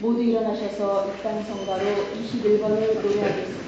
모두 일어나셔서 입당 성가로 21번을 노래하겠습니다.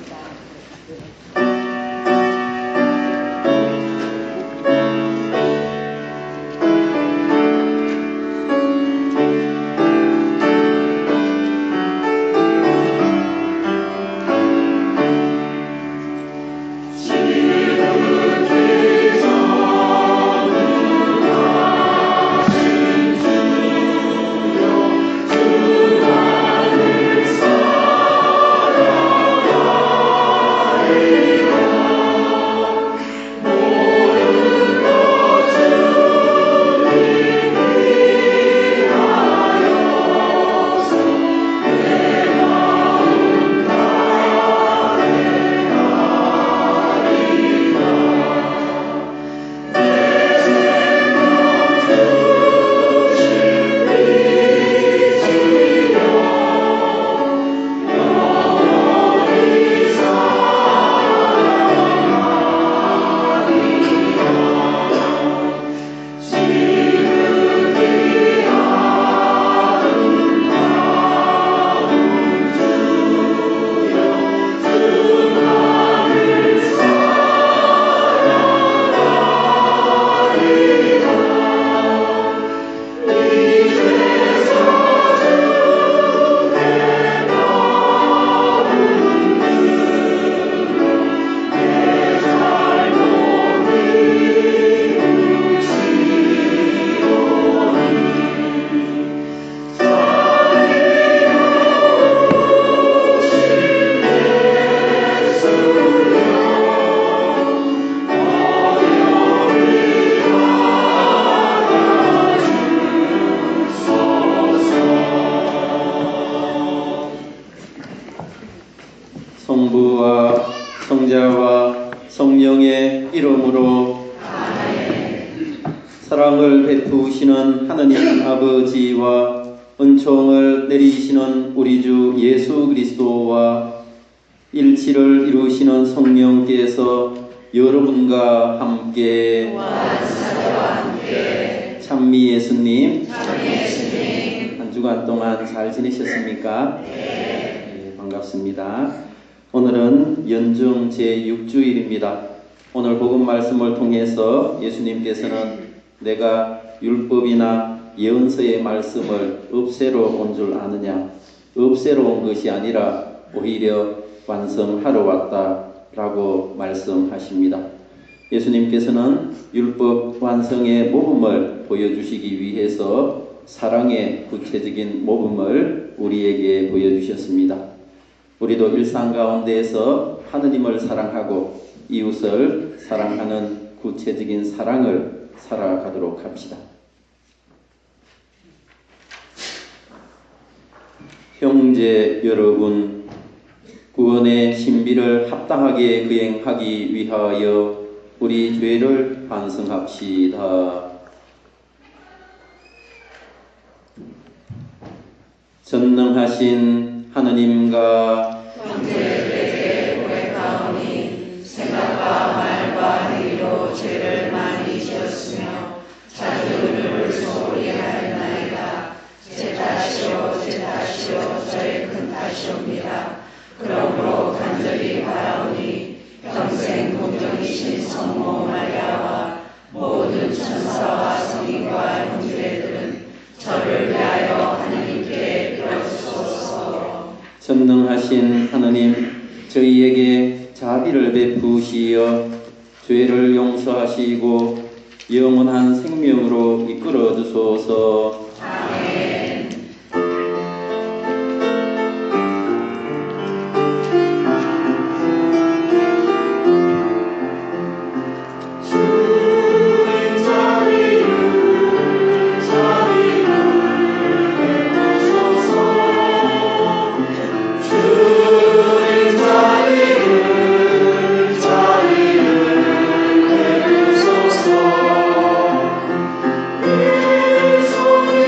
성부와 성자와 성령의 이름으로 아멘. 사랑을 베푸시는 하느님 아버지와 은총을 내리시는 우리 주 예수 그리스도와 일치를 이루시는 성령께서 여러분과 함께 찬미 예수님 한 주간 동안 잘 지내셨습니까? 네, 반갑습니다. 오늘은 연중 제6주일입니다. 오늘 복음 말씀을 통해서 예수님께서는 내가 율법이나 예언서의 말씀을 없애러 온 줄 아느냐? 없애러 온 것이 아니라 오히려 완성하러 왔다라고 말씀하십니다. 예수님께서는 율법 완성의 모범을 보여주시기 위해서 사랑의 구체적인 모범을 우리에게 보여주셨습니다. 우리도 일상 가운데에서 하느님을 사랑하고 이웃을 사랑하는 구체적인 사랑을 살아가도록 합시다. 형제 여러분, 구원의 신비를 합당하게 거행하기 위하여 우리 죄를 반성합시다. 전능하신 하느님과 형제들에게 고백하오니 생각과 말과 행위로 죄를 많이 지었으며 자주 눈을 소홀히 하였나이다. 제 탓이요 저의 큰 탓이옵니다. 그러므로 간절히 바라오니 평생 공정이신 성모 마리아와 모든 천사와 성인과 형제들은 저를 위하여 하느님께 빌어주소서. 전능하신 하느님, 저희에게 자비를 베푸시어 죄를 용서하시고 영원한 생명으로 이끌어 주소서. 아멘. 손이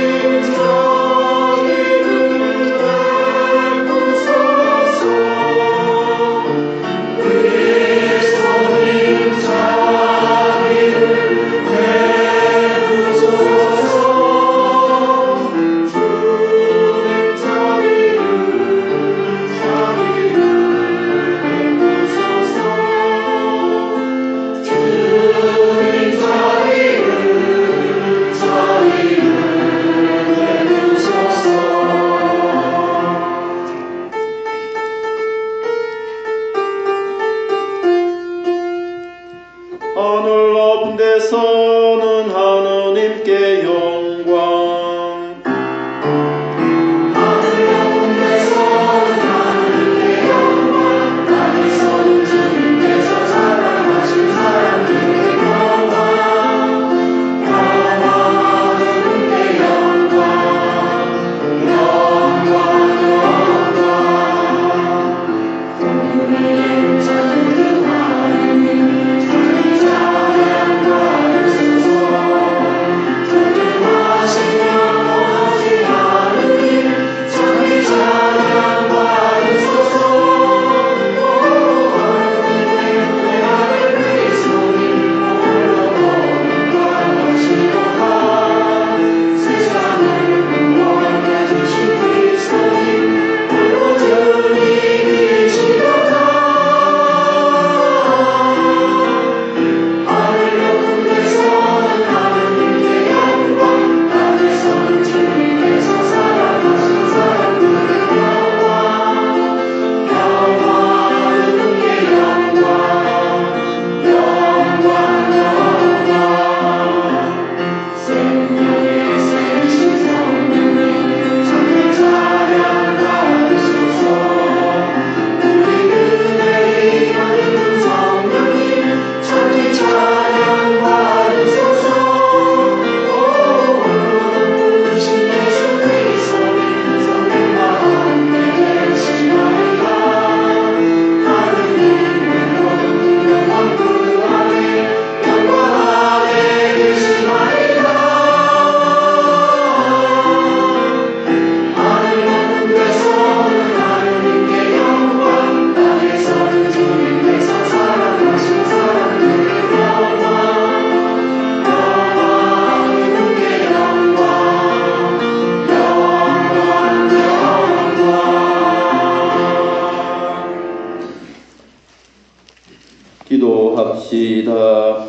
기도합시다.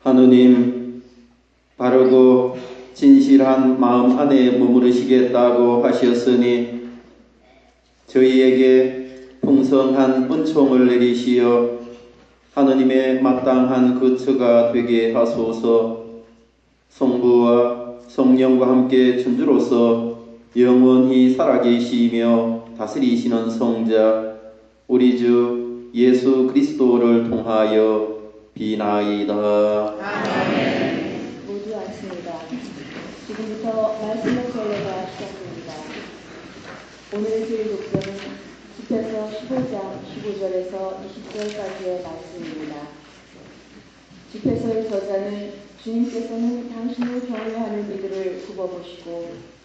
하느님, 바르고 진실한 마음 안에 머무르시겠다고 하셨으니 저희에게 풍성한 은총을 내리시어 하느님의 마땅한 거처가 되게 하소서. 성부와 성령과 함께 천주로서 영원히 살아계시며 다스리시는 성자 우리 주 예수 그리스도를 통하여 비나이다. 아멘. 모두 앉습니다. 지금부터 말씀의 전례가 시작됩니다. 오늘의 주일 독서는 집에서 15장 15절에서 20절까지의 말씀입니다. 집에서의 저자는 주님께서는 당신을 경외하는 이들을 굽어보시고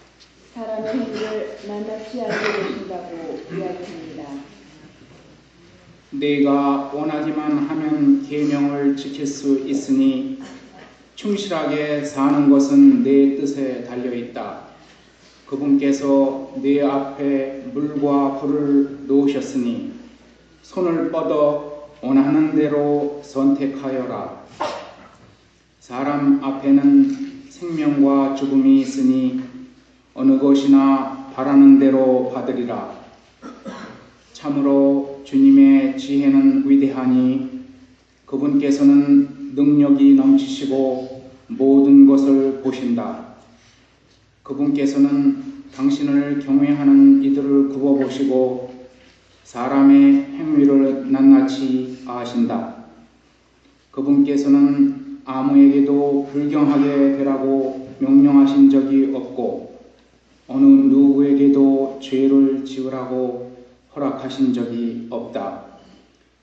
사람의 행위를 낱낱이 알고 계신다고 이야기합니다. 내가 원하기만 하면 계명을 지킬 수 있으니 충실하게 사는 것은 내 뜻에 달려있다. 그분께서 내 앞에 물과 불을 놓으셨으니 손을 뻗어 원하는 대로 선택하여라. 사람 앞에는 생명과 죽음이 있으니 어느 것이나 바라는 대로 받으리라. 참으로 주님의 지혜는 위대하니 그분께서는 능력이 넘치시고 모든 것을 보신다. 그분께서는 당신을 경외하는 이들을 굽어보시고 사람의 행위를 낱낱이 아신다. 그분께서는 아무에게도 불경하게 되라고 명령하신 적이 없고 어느 누구에게도 죄를 지으라고 허락하신 적이 없다.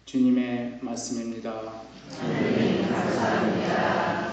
주님의 말씀입니다. 하나님 감사합니다.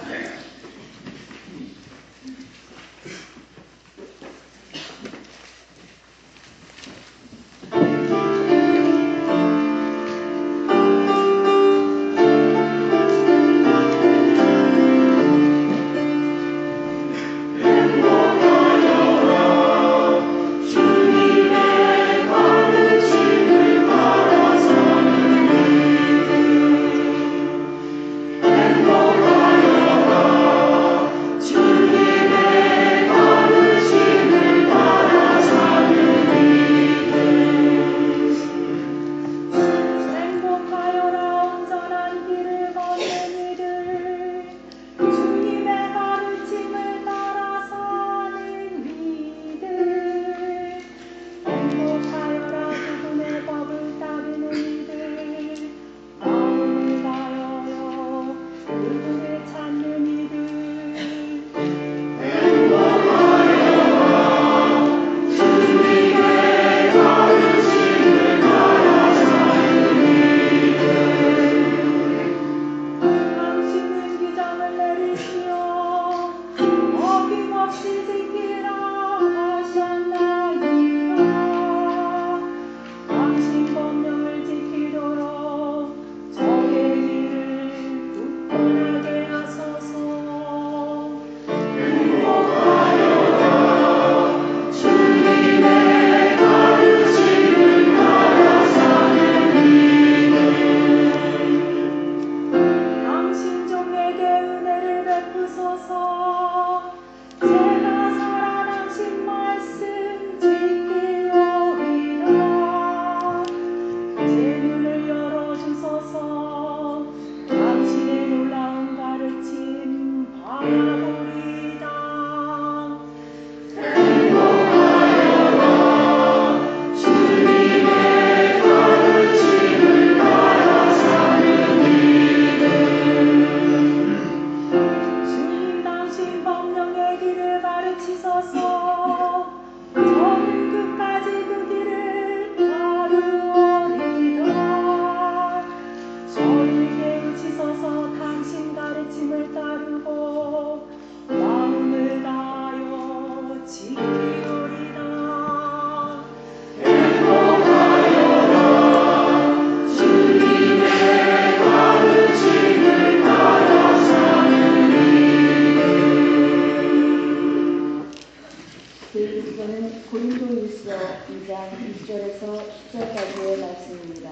1절에서 10절까지의 말씀입니다.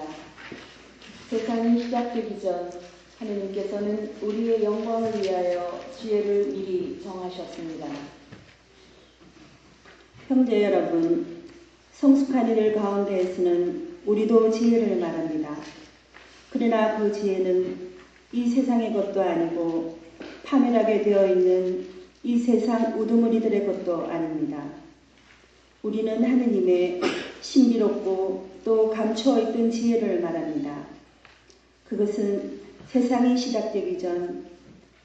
세상이 시작되기 전 하느님께서는 우리의 영광을 위하여 지혜를 미리 정하셨습니다. 형제 여러분, 성숙한 이들 가운데에서는 우리도 지혜를 말합니다. 그러나 그 지혜는 이 세상의 것도 아니고 파멸하게 되어 있는 이 세상 우두머리들의 것도 아닙니다. 우리는 하느님의 신비롭고 또 감추어 있던 지혜를 말합니다. 그것은 세상이 시작되기 전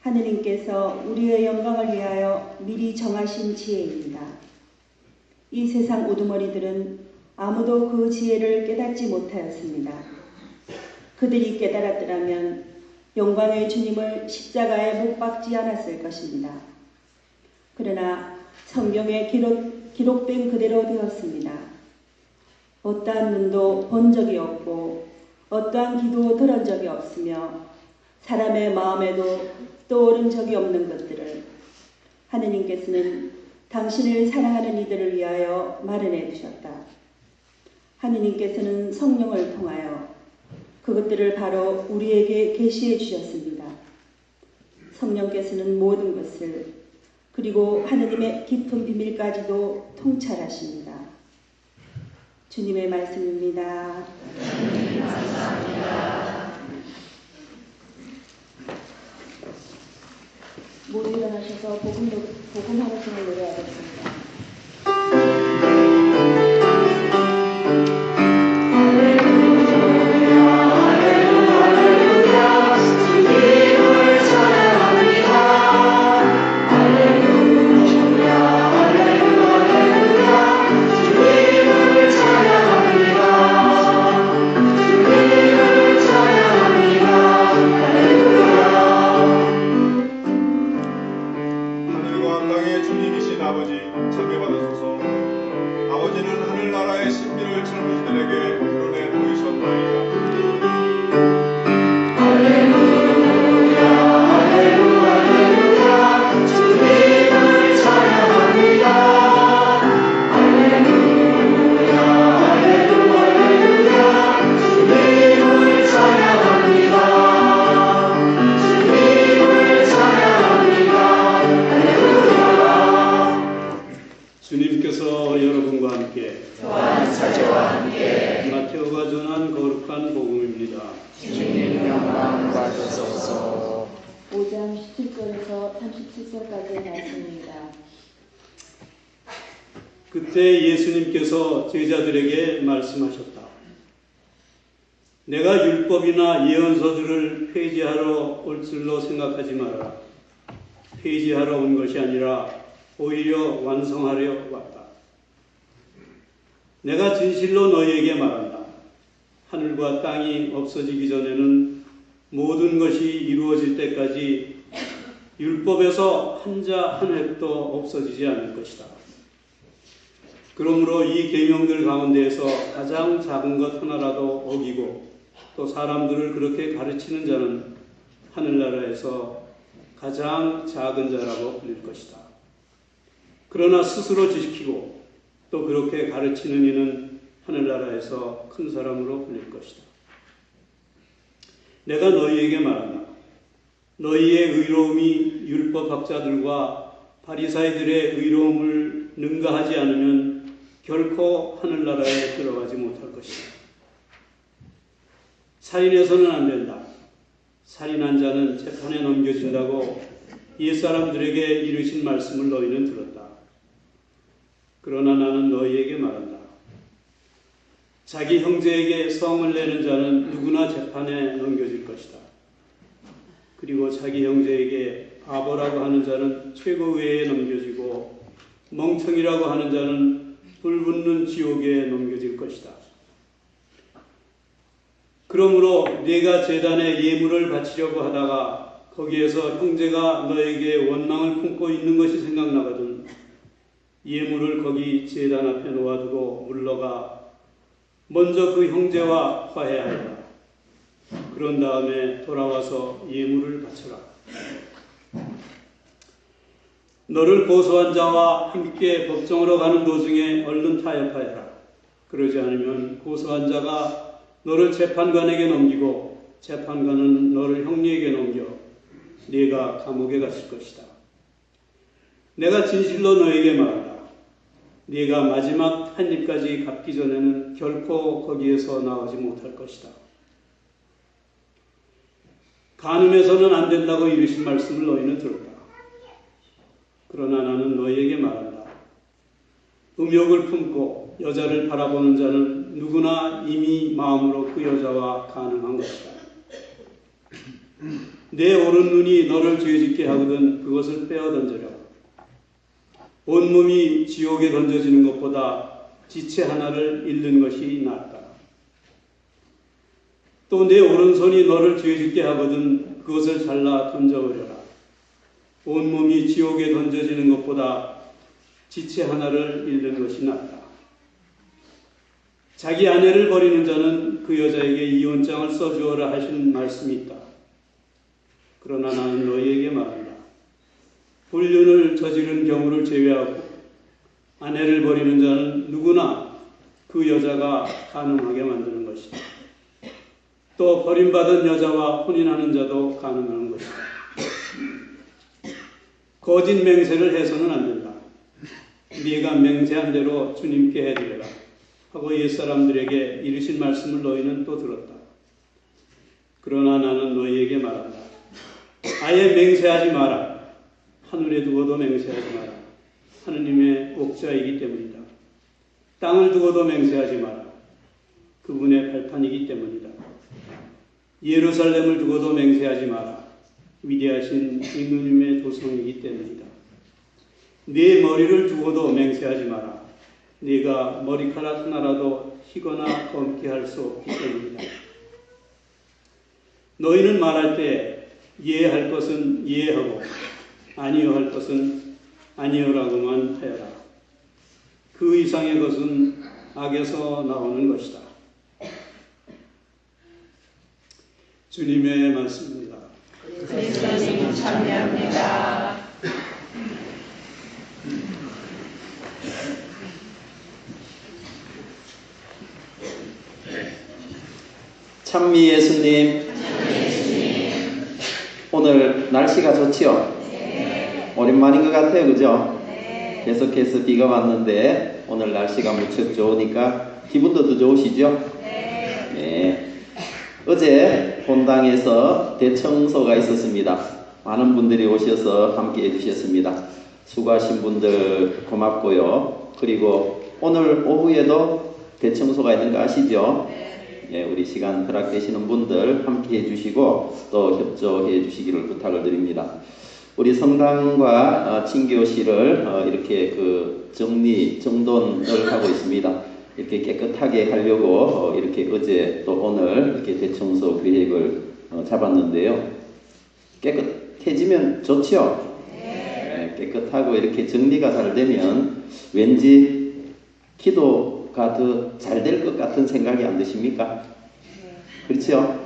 하느님께서 우리의 영광을 위하여 미리 정하신 지혜입니다. 이 세상 우두머리들은 아무도 그 지혜를 깨닫지 못하였습니다. 그들이 깨달았더라면 영광의 주님을 십자가에 못 박지 않았을 것입니다. 그러나 성경에 기록된 그대로 되었습니다. 어떠한 눈도 본 적이 없고 어떠한 귀도 들은 적이 없으며 사람의 마음에도 떠오른 적이 없는 것들을 하느님께서는 당신을 사랑하는 이들을 위하여 마련해 두셨다. 하느님께서는 성령을 통하여 그것들을 바로 우리에게 계시해 주셨습니다. 성령께서는 모든 것을 그리고 하느님의 깊은 비밀까지도 통찰하십니다. 주님의 말씀입니다. 감사합니다. 모두 일어나셔서 복음 하루송을 노래하겠습니다. 주님께서 여러분과 함께 또한 사제와 함께 마테오가 전한 거룩한 복음입니다. 주님 영광 받으소서. 5장 17절에서 37절까지의 말씀입니다. 그때 예수님께서 제자들에게 말씀하셨다. 내가 율법이나 예언서들을 폐지하러 올 줄로 생각하지 마라. 폐지하러 온 것이 아니라 오히려 완성하려 왔다. 내가 진실로 너희에게 말한다. 하늘과 땅이 없어지기 전에는 모든 것이 이루어질 때까지 율법에서 한자 한 획도 없어지지 않을 것이다. 그러므로 이 계명들 가운데에서 가장 작은 것 하나라도 어기고 또 사람들을 그렇게 가르치는 자는 하늘나라에서 가장 작은 자라고 불릴 것이다. 그러나 스스로 지키고 또 그렇게 가르치는 이는 하늘나라에서 큰 사람으로 불릴 것이다. 내가 너희에게 말한다. 너희의 의로움이 율법학자들과 바리사이들의 의로움을 능가하지 않으면 결코 하늘나라에 들어가지 못할 것이다. 살인해서는 안 된다. 살인한 자는 재판에 넘겨진다고 옛사람들에게 이르신 말씀을 너희는 들었다. 그러나 나는 너희에게 말한다. 자기 형제에게 성을 내는 자는 누구나 재판에 넘겨질 것이다. 그리고 자기 형제에게 바보라고 하는 자는 최고위에 넘겨지고 멍청이라고 하는 자는 불붙는 지옥에 넘겨질 것이다. 그러므로 네가 제단에 예물을 바치려고 하다가 거기에서 형제가 너에게 원망을 품고 있는 것이 생각나거든 예물을 거기 제단 앞에 놓아두고 물러가 먼저 그 형제와 화해하여라. 그런 다음에 돌아와서 예물을 바쳐라. 너를 고소한 자와 함께 법정으로 가는 도중에 얼른 타협하여라. 그러지 않으면 고소한 자가 너를 재판관에게 넘기고 재판관은 너를 형리에게 넘겨 네가 감옥에 갇힐 것이다. 내가 진실로 너에게 말한다. 네가 마지막 한 입까지 갚기 전에는 결코 거기에서 나오지 못할 것이다. 간음해서는 안 된다고 이르신 말씀을 너희는 들었다. 그러나 나는 너희에게 말한다. 음욕을 품고 여자를 바라보는 자는 누구나 이미 마음으로 그 여자와 간음한 것이다. 내 오른눈이 너를 죄짓게 하거든 그것을 빼어 던져라. 온몸이 지옥에 던져지는 것보다 지체 하나를 잃는 것이 낫다. 또 내 오른손이 너를 죄짓게 하거든 그것을 잘라 던져버려라. 온몸이 지옥에 던져지는 것보다 지체 하나를 잃는 것이 낫다. 자기 아내를 버리는 자는 그 여자에게 이혼장을 써주어라 하신 말씀이 있다. 그러나 나는 너희에게 말한다. 불륜을 저지른 경우를 제외하고 아내를 버리는 자는 누구나 그 여자가 간음하게 만드는 것이다. 또 버림받은 여자와 혼인하는 자도 간음하는 것이다. 거짓 맹세를 해서는 안 된다. 네가 맹세한 대로 주님께 해드려라 하고 옛사람들에게 이르신 말씀을 너희는 또 들었다. 그러나 나는 너희에게 말한다. 아예 맹세하지 마라. 하늘에 두고도 맹세하지 마라. 하느님의 옥자이기 때문이다. 땅을 두고도 맹세하지 마라. 그분의 발판이기 때문이다. 예루살렘을 두고도 맹세하지 마라. 위대하신 임금님의 도성이기 때문이다. 네 머리를 두고도 맹세하지 마라. 네가 머리카락 하나라도 희거나 검게 할 수 없기 때문이다. 너희는 말할 때 예할 것은 예하고 아니요 할 것은 아니요라고만 하여라. 그 이상의 것은 악에서 나오는 것이다. 주님의 말씀입니다. 그리스도님 참여합니다. 찬미 예수님, 오늘 날씨가 좋지요? 오랜만인 것 같아요, 그죠? 계속해서 비가 왔는데 오늘 날씨가 무척 좋으니까 기분도 더 좋으시죠? 네. 어제 본당에서 대청소가 있었습니다. 많은 분들이 오셔서 함께 해주셨습니다. 수고하신 분들 고맙고요. 그리고 오늘 오후에도 대청소가 있는 거 아시죠? 예, 우리 시간 허락되시는 분들 함께 해주시고 또 협조해 주시기를 부탁을 드립니다. 우리 성당과 친교실을 이렇게 정돈을 하고 있습니다. 이렇게 깨끗하게 하려고 이렇게 어제 또 오늘 이렇게 대청소 계획을 잡았는데요. 깨끗해지면 좋죠? 네, 깨끗하고 이렇게 정리가 잘 되면 왠지 기도가 더 잘 될 것 같은 생각이 안 드십니까? 그렇죠?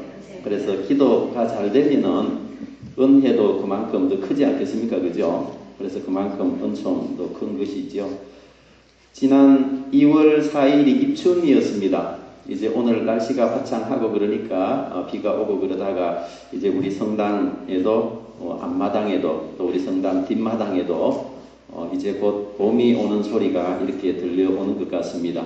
그래서 기도가 잘 되면은 은혜도 그만큼 더 크지 않겠습니까? 그죠? 그래서 그만큼 은총도 큰 것이지요. 지난 2월 4일이 입춘이었습니다. 이제 오늘 날씨가 화창하고 그러니까 비가 오고 그러다가 이제 우리 성당에도 앞마당에도 또 우리 성당 뒷마당에도 이제 곧 봄이 오는 소리가 이렇게 들려오는 것 같습니다.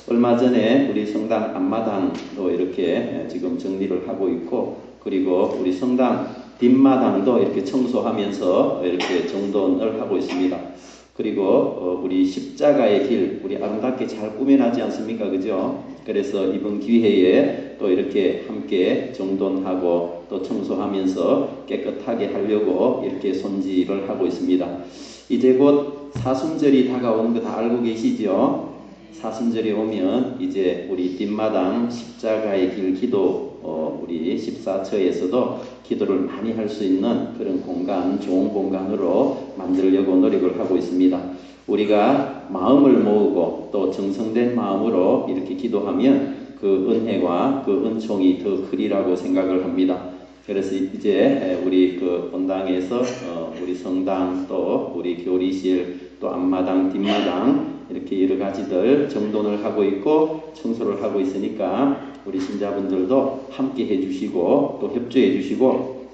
얼마 전에 우리 성당 앞마당도 이렇게 지금 정리를 하고 있고 그리고 우리 성당 뒷마당도 이렇게 청소하면서 이렇게 정돈을 하고 있습니다. 그리고 우리 십자가의 길 우리 아름답게 잘 꾸며놨지 않습니까? 그죠? 그래서 이번 기회에 또 이렇게 함께 정돈하고 또 청소하면서 깨끗하게 하려고 이렇게 손질을 하고 있습니다. 이제 곧 사순절이 다가오는 거 다 알고 계시죠? 사순절이 오면 이제 우리 뒷마당 십자가의 길 기도 우리 14처에서도 기도를 많이 할 수 있는 그런 공간, 좋은 공간으로 만들려고 노력을 하고 있습니다. 우리가 마음을 모으고 또 정성된 마음으로 이렇게 기도하면 그 은혜와 그 은총이 더 크리라고 생각을 합니다. 그래서 이제 우리 그 본당에서 우리 성당 또 우리 교리실 또 앞마당 뒷마당 이렇게 여러 가지들 정돈을 하고 있고 청소를 하고 있으니까 우리 신자분들도 함께 해주시고 또 협조해 주시고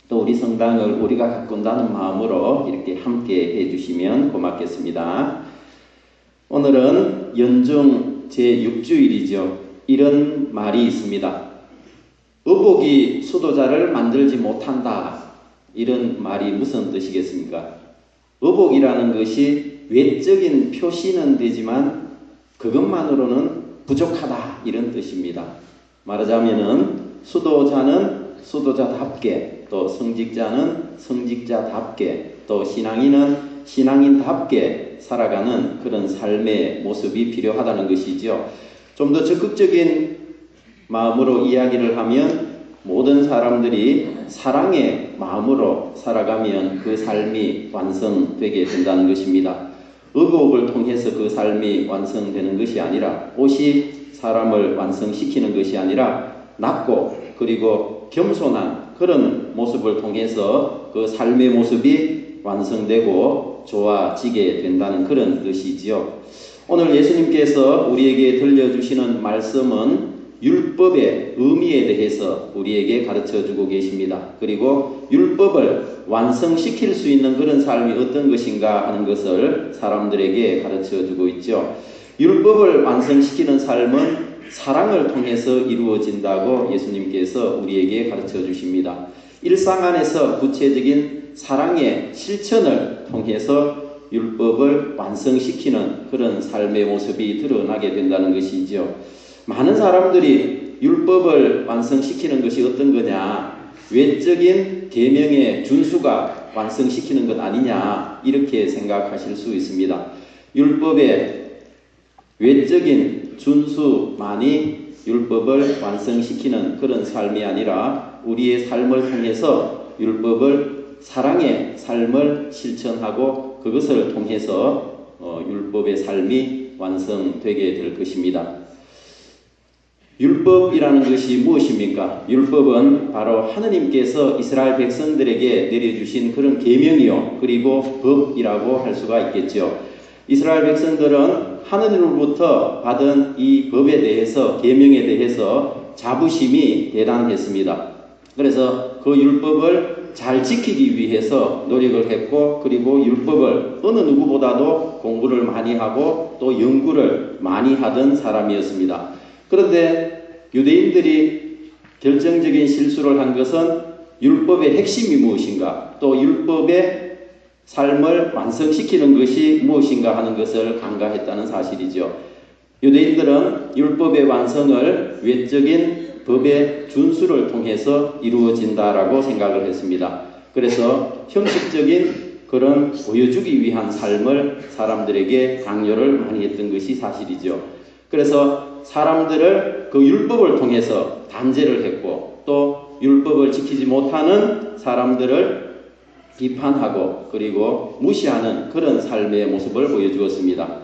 또 우리 성당을 우리가 가꾼다는 마음으로 이렇게 함께 해주시면 고맙겠습니다. 오늘은 연중 제6주일이죠. 이런 말이 있습니다. 의복이 수도자를 만들지 못한다. 이런 말이 무슨 뜻이겠습니까? 의복이라는 것이 외적인 표시는 되지만 그것만으로는 부족하다. 이런 뜻입니다. 말하자면은 수도자는 수도자답게, 또 성직자는 성직자답게, 또 신앙인은 신앙인답게 살아가는 그런 삶의 모습이 필요하다는 것이죠. 좀 더 적극적인 마음으로 이야기를 하면 모든 사람들이 사랑의 마음으로 살아가면 그 삶이 완성되게 된다는 것입니다. 의복을 통해서 그 삶이 완성되는 것이 아니라, 옷이 사람을 완성시키는 것이 아니라 낮고 그리고 겸손한 그런 모습을 통해서 그 삶의 모습이 완성되고 좋아지게 된다는 그런 뜻이지요. 오늘 예수님께서 우리에게 들려주시는 말씀은 율법의 의미에 대해서 우리에게 가르쳐주고 계십니다. 그리고 율법을 완성시킬 수 있는 그런 삶이 어떤 것인가 하는 것을 사람들에게 가르쳐주고 있죠. 율법을 완성시키는 삶은 사랑을 통해서 이루어진다고 예수님께서 우리에게 가르쳐 주십니다. 일상 안에서 구체적인 사랑의 실천을 통해서 율법을 완성시키는 그런 삶의 모습이 드러나게 된다는 것이죠. 많은 사람들이 율법을 완성시키는 것이 어떤 거냐, 외적인 계명의 준수가 완성시키는 것 아니냐, 이렇게 생각하실 수 있습니다. 율법의 외적인 준수만이 율법을 완성시키는 그런 삶이 아니라 우리의 삶을 통해서 율법을 사랑의 삶을 실천하고 그것을 통해서 율법의 삶이 완성되게 될 것입니다. 율법이라는 것이 무엇입니까? 율법은 바로 하느님께서 이스라엘 백성들에게 내려주신 그런 계명이요, 그리고 법이라고 할 수가 있겠죠. 이스라엘 백성들은 하느님으로부터 받은 이 법에 대해서, 계명에 대해서 자부심이 대단했습니다. 그래서 그 율법을 잘 지키기 위해서 노력을 했고, 그리고 율법을 어느 누구보다도 공부를 많이 하고 또 연구를 많이 하던 사람이었습니다. 그런데 유대인들이 결정적인 실수를 한 것은 율법의 핵심이 무엇인가, 또 율법의 삶을 완성시키는 것이 무엇인가 하는 것을 간과했다는 사실이죠. 유대인들은 율법의 완성을 외적인 법의 준수를 통해서 이루어진다라고 생각을 했습니다. 그래서 형식적인 그런 보여주기 위한 삶을 사람들에게 강요를 많이 했던 것이 사실이죠. 그래서 사람들을 그 율법을 통해서 단죄를 했고, 또 율법을 지키지 못하는 사람들을 비판하고 그리고 무시하는 그런 삶의 모습을 보여주었습니다.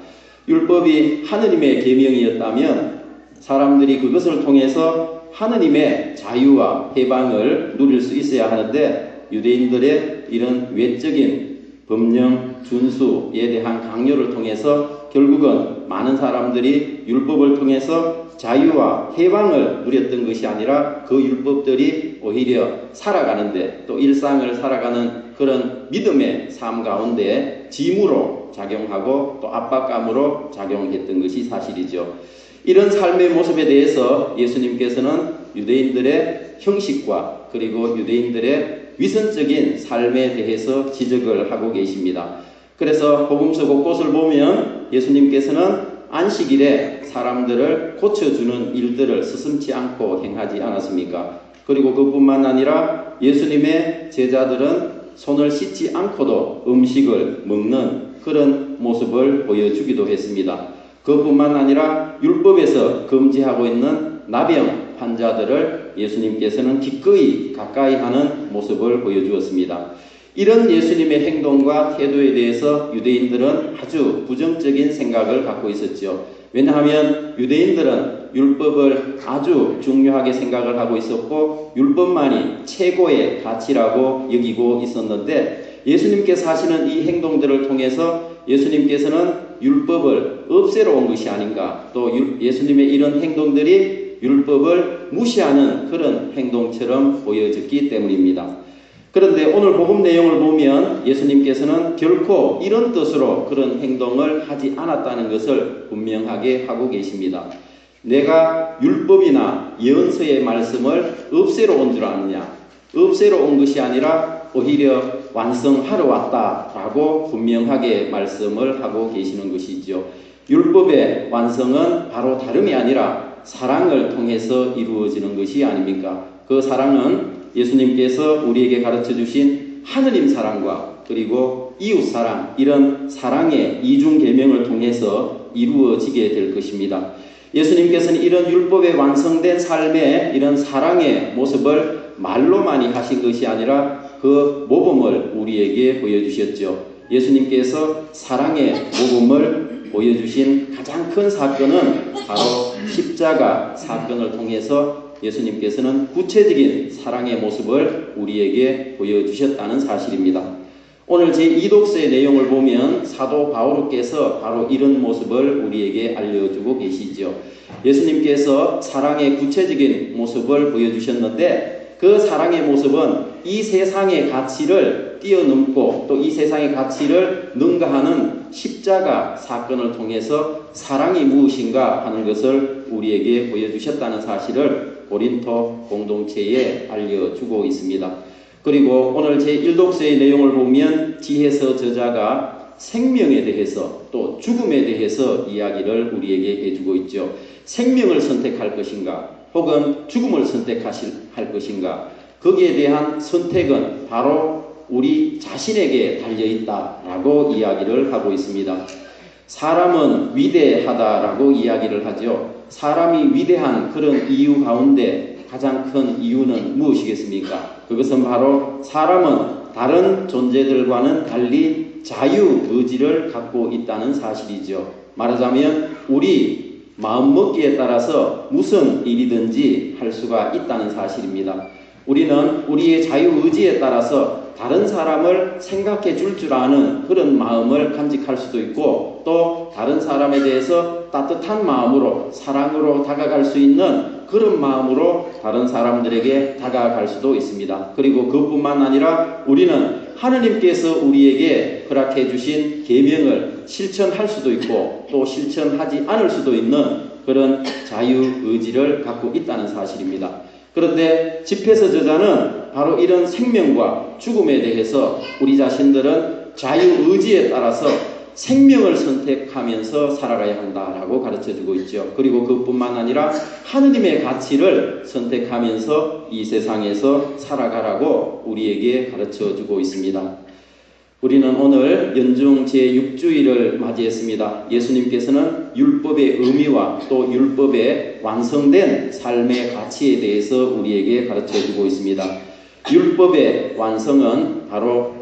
율법이 하느님의 계명이었다면 사람들이 그것을 통해서 하느님의 자유와 해방을 누릴 수 있어야 하는데, 유대인들의 이런 외적인 법령 준수에 대한 강요를 통해서 결국은 많은 사람들이 율법을 통해서 자유와 해방을 누렸던 것이 아니라 그 율법들이 오히려 살아가는데, 또 일상을 살아가는 그런 믿음의 삶 가운데 짐으로 작용하고 또 압박감으로 작용했던 것이 사실이죠. 이런 삶의 모습에 대해서 예수님께서는 유대인들의 형식과 그리고 유대인들의 위선적인 삶에 대해서 지적을 하고 계십니다. 그래서 복음서 곳곳을 보면 예수님께서는 안식일에 사람들을 고쳐주는 일들을 스승치 않고 행하지 않았습니까? 그리고 그뿐만 아니라 예수님의 제자들은 손을 씻지 않고도 음식을 먹는 그런 모습을 보여주기도 했습니다. 그뿐만 아니라 율법에서 금지하고 있는 나병 환자들을 예수님께서는 기꺼이 가까이 하는 모습을 보여주었습니다. 이런 예수님의 행동과 태도에 대해서 유대인들은 아주 부정적인 생각을 갖고 있었죠. 왜냐하면 유대인들은 율법을 아주 중요하게 생각을 하고 있었고 율법만이 최고의 가치라고 여기고 있었는데, 예수님께서 하시는 이 행동들을 통해서 예수님께서는 율법을 없애러 온 것이 아닌가, 또 예수님의 이런 행동들이 율법을 무시하는 그런 행동처럼 보여졌기 때문입니다. 그런데 오늘 복음 내용을 보면 예수님께서는 결코 이런 뜻으로 그런 행동을 하지 않았다는 것을 분명하게 하고 계십니다. 내가 율법이나 예언서의 말씀을 없애러 온 줄 아느냐? 없애러 온 것이 아니라 오히려 완성하러 왔다라고 분명하게 말씀을 하고 계시는 것이죠. 율법의 완성은 바로 다름이 아니라 사랑을 통해서 이루어지는 것이 아닙니까? 그 사랑은 예수님께서 우리에게 가르쳐 주신 하느님 사랑과 그리고 이웃 사랑, 이런 사랑의 이중 계명을 통해서 이루어지게 될 것입니다. 예수님께서는 이런 율법의 완성된 삶의 이런 사랑의 모습을 말로만이 하신 것이 아니라 그 모범을 우리에게 보여주셨죠. 예수님께서 사랑의 모범을 보여주신 가장 큰 사건은 바로 십자가 사건을 통해서 예수님께서는 구체적인 사랑의 모습을 우리에게 보여주셨다는 사실입니다. 오늘 제2독서의 내용을 보면 사도 바오로께서 바로 이런 모습을 우리에게 알려주고 계시죠. 예수님께서 사랑의 구체적인 모습을 보여주셨는데 그 사랑의 모습은 이 세상의 가치를 뛰어넘고 또 이 세상의 가치를 능가하는 십자가 사건을 통해서 사랑이 무엇인가 하는 것을 우리에게 보여주셨다는 사실을 고린토 공동체에 알려주고 있습니다. 그리고 오늘 제1독서의 내용을 보면 지혜서 저자가 생명에 대해서 또 죽음에 대해서 이야기를 우리에게 해주고 있죠. 생명을 선택할 것인가 혹은 죽음을 선택할 것인가, 거기에 대한 선택은 바로 우리 자신에게 달려있다라고 이야기를 하고 있습니다. 사람은 위대하다라고 이야기를 하죠. 사람이 위대한 그런 이유 가운데 가장 큰 이유는 무엇이겠습니까? 그것은 바로 사람은 다른 존재들과는 달리 자유의지를 갖고 있다는 사실이죠. 말하자면 우리 마음먹기에 따라서 무슨 일이든지 할 수가 있다는 사실입니다. 우리는 우리의 자유의지에 따라서 다른 사람을 생각해 줄 아는 그런 마음을 간직할 수도 있고 또 다른 사람에 대해서 따뜻한 마음으로 사랑으로 다가갈 수 있는 그런 마음으로 다른 사람들에게 다가갈 수도 있습니다. 그리고 그뿐만 아니라 우리는 하느님께서 우리에게 허락해 주신 계명을 실천할 수도 있고 또 실천하지 않을 수도 있는 그런 자유의지를 갖고 있다는 사실입니다. 그런데 집회서 저자는 바로 이런 생명과 죽음에 대해서 우리 자신들은 자유의지에 따라서 생명을 선택하면서 살아가야 한다라고 가르쳐주고 있죠. 그리고 그뿐만 아니라 하느님의 가치를 선택하면서 이 세상에서 살아가라고 우리에게 가르쳐주고 있습니다. 우리는 오늘 연중 제6주일을 맞이했습니다. 예수님께서는 율법의 의미와 또 율법의 완성된 삶의 가치에 대해서 우리에게 가르쳐주고 있습니다. 율법의 완성은 바로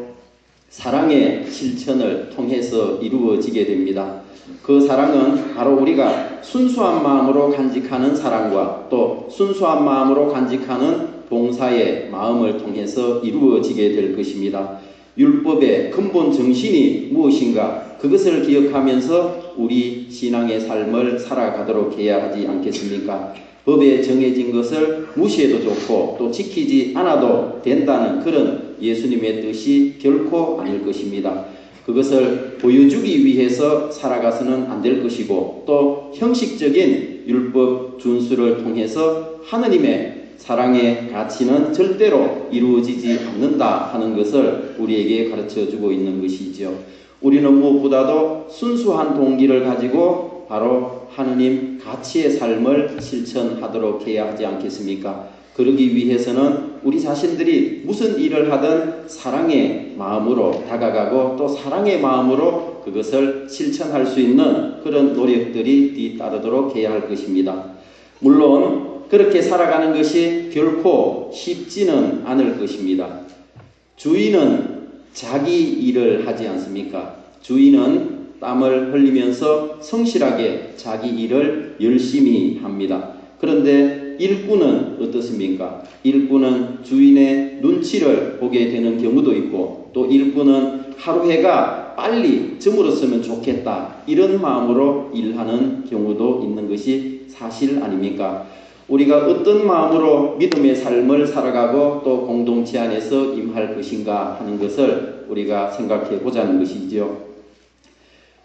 사랑의 실천을 통해서 이루어지게 됩니다. 그 사랑은 바로 우리가 순수한 마음으로 간직하는 사랑과 또 순수한 마음으로 간직하는 봉사의 마음을 통해서 이루어지게 될 것입니다. 율법의 근본 정신이 무엇인가 그것을 기억하면서 우리 신앙의 삶을 살아가도록 해야 하지 않겠습니까? 법에 정해진 것을 무시해도 좋고 또 지키지 않아도 된다는 그런 예수님의 뜻이 결코 아닐 것입니다. 그것을 보여주기 위해서 살아가서는 안 될 것이고 또 형식적인 율법 준수를 통해서 하느님의 사랑의 가치는 절대로 이루어지지 않는다 하는 것을 우리에게 가르쳐주고 있는 것이죠. 우리는 무엇보다도 순수한 동기를 가지고 바로 하느님 가치의 삶을 실천하도록 해야 하지 않겠습니까? 그러기 위해서는 우리 자신들이 무슨 일을 하든 사랑의 마음으로 다가가고 또 사랑의 마음으로 그것을 실천할 수 있는 그런 노력들이 뒤따르도록 해야 할 것입니다. 물론 그렇게 살아가는 것이 결코 쉽지는 않을 것입니다. 주인은 자기 일을 하지 않습니까? 주인은 땀을 흘리면서 성실하게 자기 일을 열심히 합니다. 그런데 일꾼은 어떻습니까? 일꾼은 주인의 눈치를 보게 되는 경우도 있고 또 일꾼은 하루 해가 우리가 빨리 저물었으면 좋겠다 이런 마음으로 일하는 경우도 있는 것이 사실 아닙니까? 우리가 어떤 마음으로 믿음의 삶을 살아가고 또 공동체 안에서 임할 것인가 하는 것을 우리가 생각해 보자는 것이지요.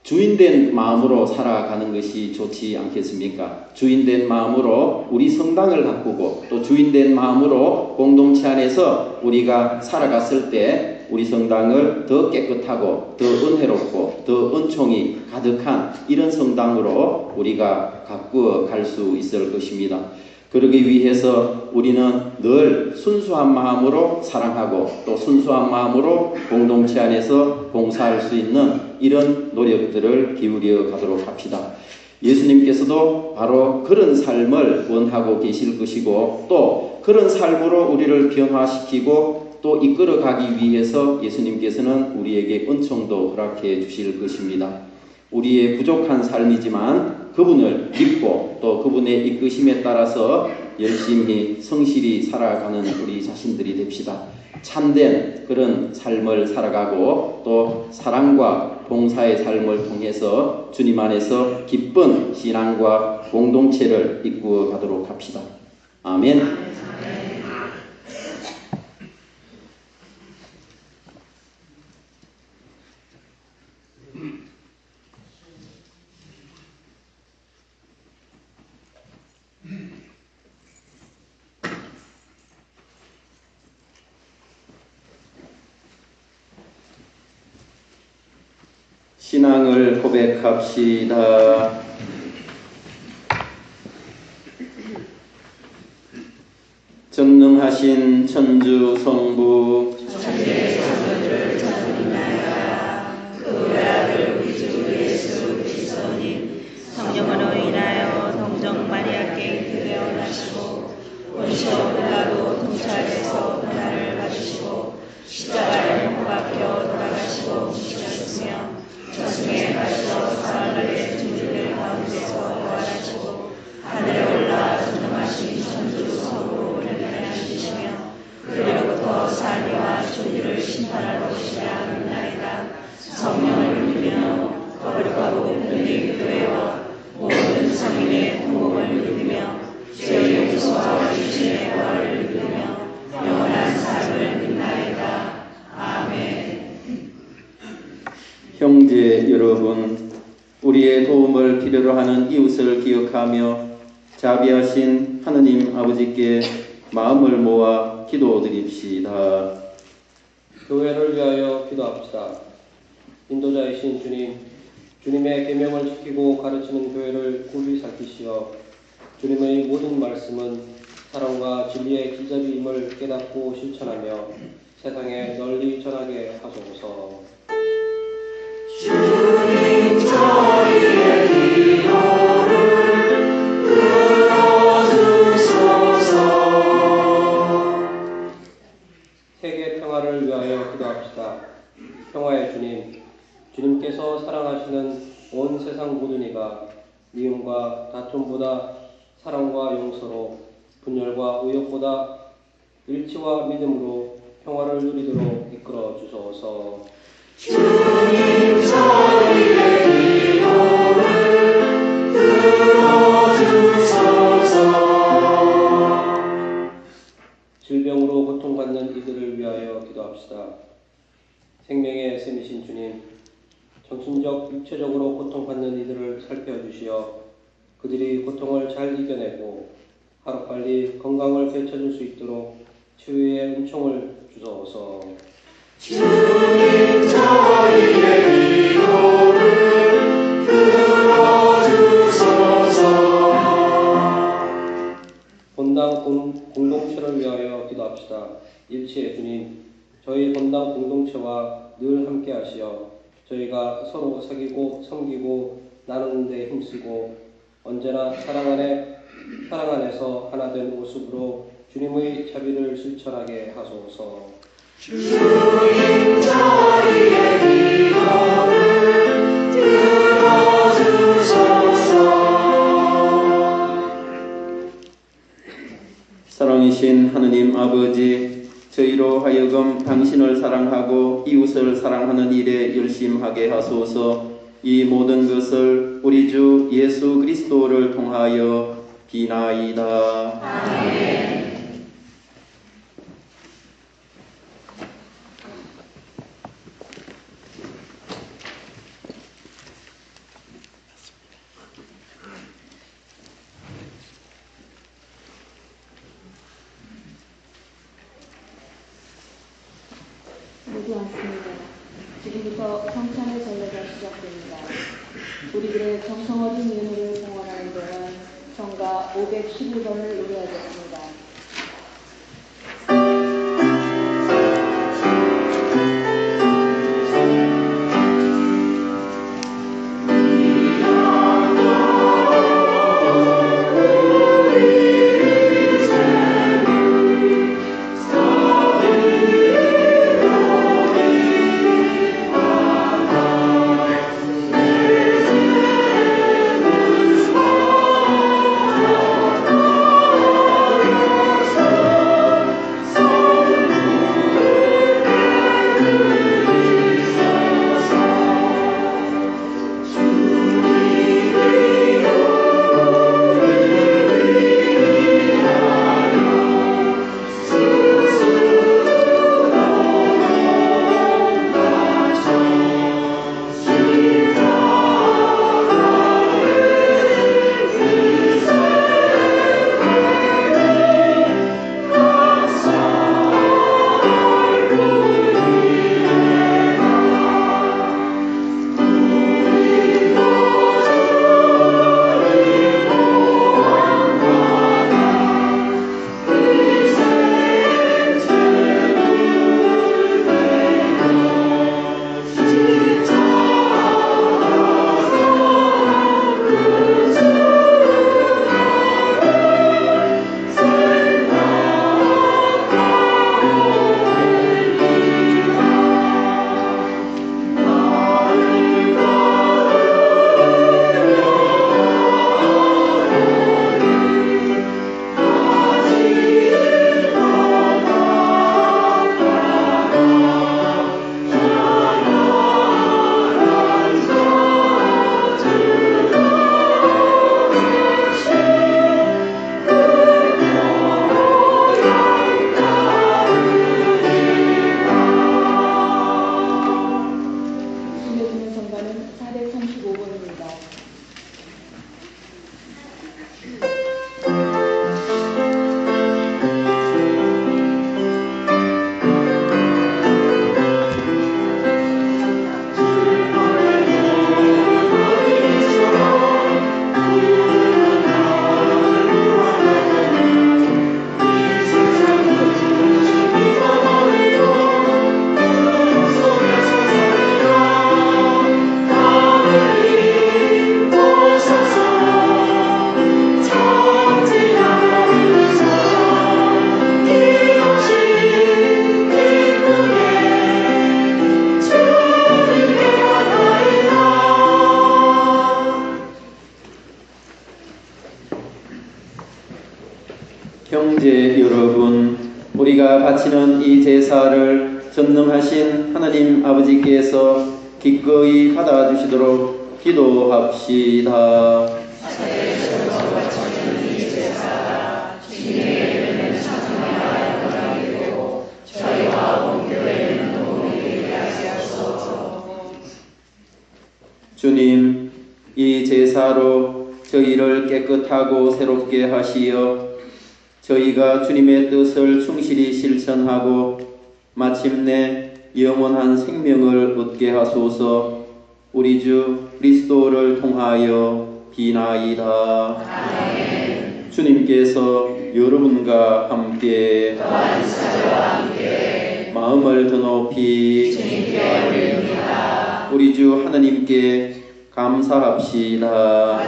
주인된 마음으로 살아가는 것이 좋지 않겠습니까? 주인된 마음으로 우리 성당을 가꾸고 또 주인된 마음으로 공동체 안에서 우리가 살아갔을 때 우리 성당을 더 깨끗하고 더 은혜롭고 더 은총이 가득한 이런 성당으로 우리가 가꾸어 갈 수 있을 것입니다. 그러기 위해서 우리는 늘 순수한 마음으로 사랑하고 또 순수한 마음으로 공동체 안에서 봉사할 수 있는 이런 노력들을 기울여 가도록 합시다. 예수님께서도 바로 그런 삶을 원하고 계실 것이고 또 그런 삶으로 우리를 변화시키고 또 이끌어 가기 위해서 예수님께서는 우리에게 은총도 허락해 주실 것입니다. 우리의 부족한 삶이지만 그분을 믿고 또 그분의 이끄심에 따라서 열심히 성실히 살아가는 우리 자신들이 됩시다. 참된 그런 삶을 살아가고 또 사랑과 봉사의 삶을 통해서 주님 안에서 기쁜 신앙과 공동체를 이끌어 가도록 합시다. 아멘. 신앙을 고백합시다. 전능하신 천주 성부 천지의 천부를 전능하여 그 외아들 우리 주 예수 그리스도님 성령으로 인하여 동정 마리아께 그대어 나시고 본시오 빌라도 통찰에서 고난을 받으시고 십자가에 못 박혀 돌아가시고 죽으셨으며 저승에 가셔 사흘째 죽은 가운데서 부활하시고 하늘에 올라 전능하신 천주 성부 오른편에 앉으시며 그리로부터 살리와 존귀를 심판하러 오시리라 믿나이다. 성령을 믿으며 거룩하고 분리 교회와 모든 성인의 통곡을 믿으며 죄의 용서와 유신의 부활을 믿으며 영원한 삶을 믿나이다. 아멘. 형제 여러분, 우리의 도움을 필요로 하는 이웃을 기억하며 자비하신 하느님 아버지께 마음을 모아 기도드립시다. 교회를 위하여 기도합시다. 인도자이신 주님, 주님의 계명을 지키고 가르치는 교회를 굴리 살피시어 주님의 모든 말씀은 사랑과 진리의 기저귀임을 깨닫고 실천하며 세상에 널리 전하게 하소서. 주님 저희의 기도를 들어주소서. 세계 평화를 위하여 기도합시다. 평화의 주님, 주님께서 사랑하시는 온 세상 모든 이가 미움과 다툼보다 사랑과 용서로 분열과 의욕보다 일치와 믿음으로 평화를 누리도록 이끌어 주소서. 주님 저희의 기도를 들어주소서. 질병으로 고통받는 이들을 위하여 기도합시다. 생명의 샘이신 주님, 정신적, 육체적으로 고통받는 이들을 살펴주시어 그들이 고통을 잘 이겨내고 하루빨리 건강을 되찾을 수 있도록 치유의 은총을 주소서. 주님 저희의 기도를 들어주소서. 본당 공동체를 위하여 기도합시다. 일치의 주님, 저희 본당 공동체와 늘 함께 하시어 저희가 서로 사귀고 섬기고 나누는 데 힘쓰고 언제나 사랑 안에서 하나된 모습으로 주님의 자비를 실천하게 하소서. 주님 저희의 기도를 들어주소서. 사랑이신 하느님 아버지, 저희로 우리로 하여금 당신을 사랑하고 이웃을 사랑하는 일에 열심하게 하소서. 이 모든 것을 우리 주 예수 그리스도를 통하여 비나이다. 아멘. 모두 왔습니다. 지금부터 성찬의 전례가 시작됩니다. 우리들의 정성 어린 예물을 봉헌하는 동안 성가 511번을 노래하겠습니다. 형제 여러분, 우리가 바치는 이 제사를 전능하신 하나님 아버지께서 기꺼이 받아주시도록 기도합시다. 주님, 이 제사로 저희를 깨끗하고 새롭게 하시어 저희가 주님의 뜻을 충실히 실천하고 마침내 영원한 생명을 얻게 하소서. 우리 주 그리스도를 통하여 비나이다. 아멘. 주님께서 여러분과 함께 마음을 더 높이 주님께 올립니다. 우리 주 하나님께 감사합시다.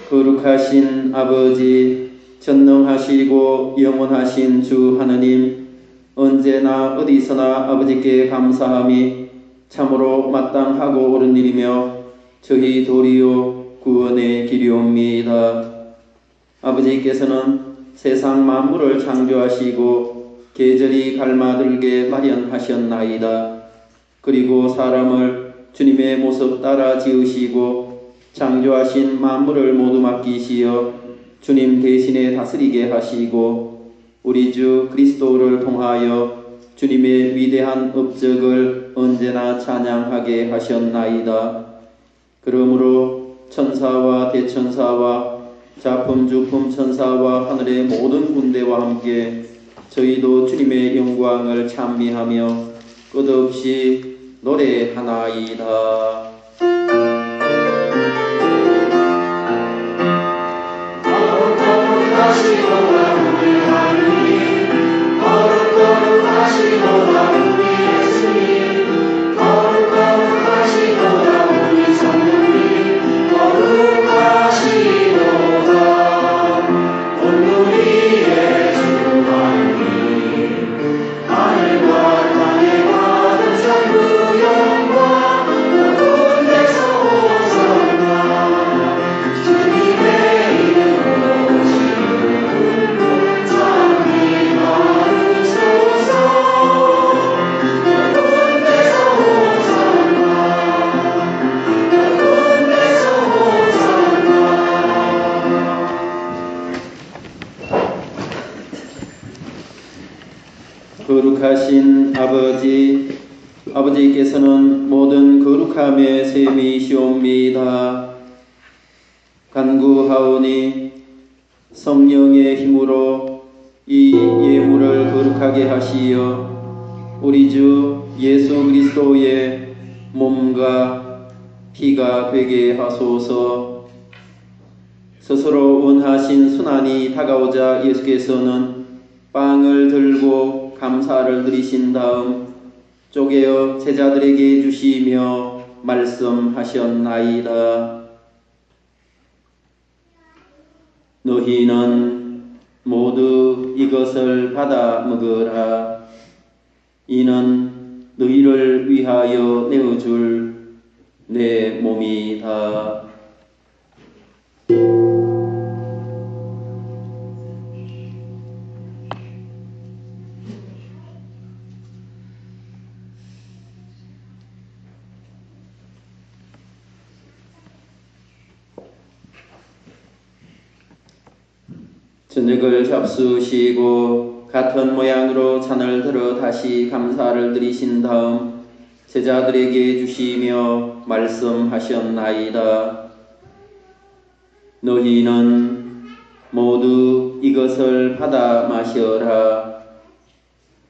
거룩하신 아버지, 전능하시고 영원하신 주 하나님, 언제나 어디서나 아버지께 감사함이 참으로 마땅하고 옳은 일이며 저희 도리요 구원의 길이옵니다. 아버지께서는 세상 만물을 창조하시고 계절이 갈마들게 마련하셨나이다. 그리고 사람을 주님의 모습 따라 지으시고 창조하신 만물을 모두 맡기시어 주님 대신에 다스리게 하시고 우리 주 그리스도를 통하여 주님의 위대한 업적을 언제나 찬양하게 하셨나이다. 그러므로 천사와 대천사와 자품 주품 천사와 하늘의 모든 군대와 함께 저희도 주님의 영광을 찬미하며 끝없이 노래하나이다. 거룩하시도다 우리 하느님, 거룩하시도다 우리 예수님, 거룩하시도다 우리 성령님, 거룩하시도다 온누리의 주 하느님, 하늘과 땅에 가득 찬 그 영광 높은 데서 호산나 주님의 이름으로 거룩하신 아버지께서는 모든 거룩함의 셈이시옵니다. 간구하오니 성령의 힘으로 이 예물을 거룩하게 하시어 우리 주 예수 그리스도의 몸과 피가 되게 하소서. 스스로 원하신 순환이 다가오자 예수께서는 빵을 들고 감사를 드리신 다음 쪼개어 제자들에게 주시며 말씀하셨나이다. 너희는 모두 이것을 받아 먹으라. 이는 너희를 위하여 내어줄 내 몸이다. 저녁을 잡수시고 같은 모양으로 잔을 들어 다시 감사를 드리신 다음 제자들에게 주시며 말씀하셨나이다. 너희는 모두 이것을 받아 마셔라.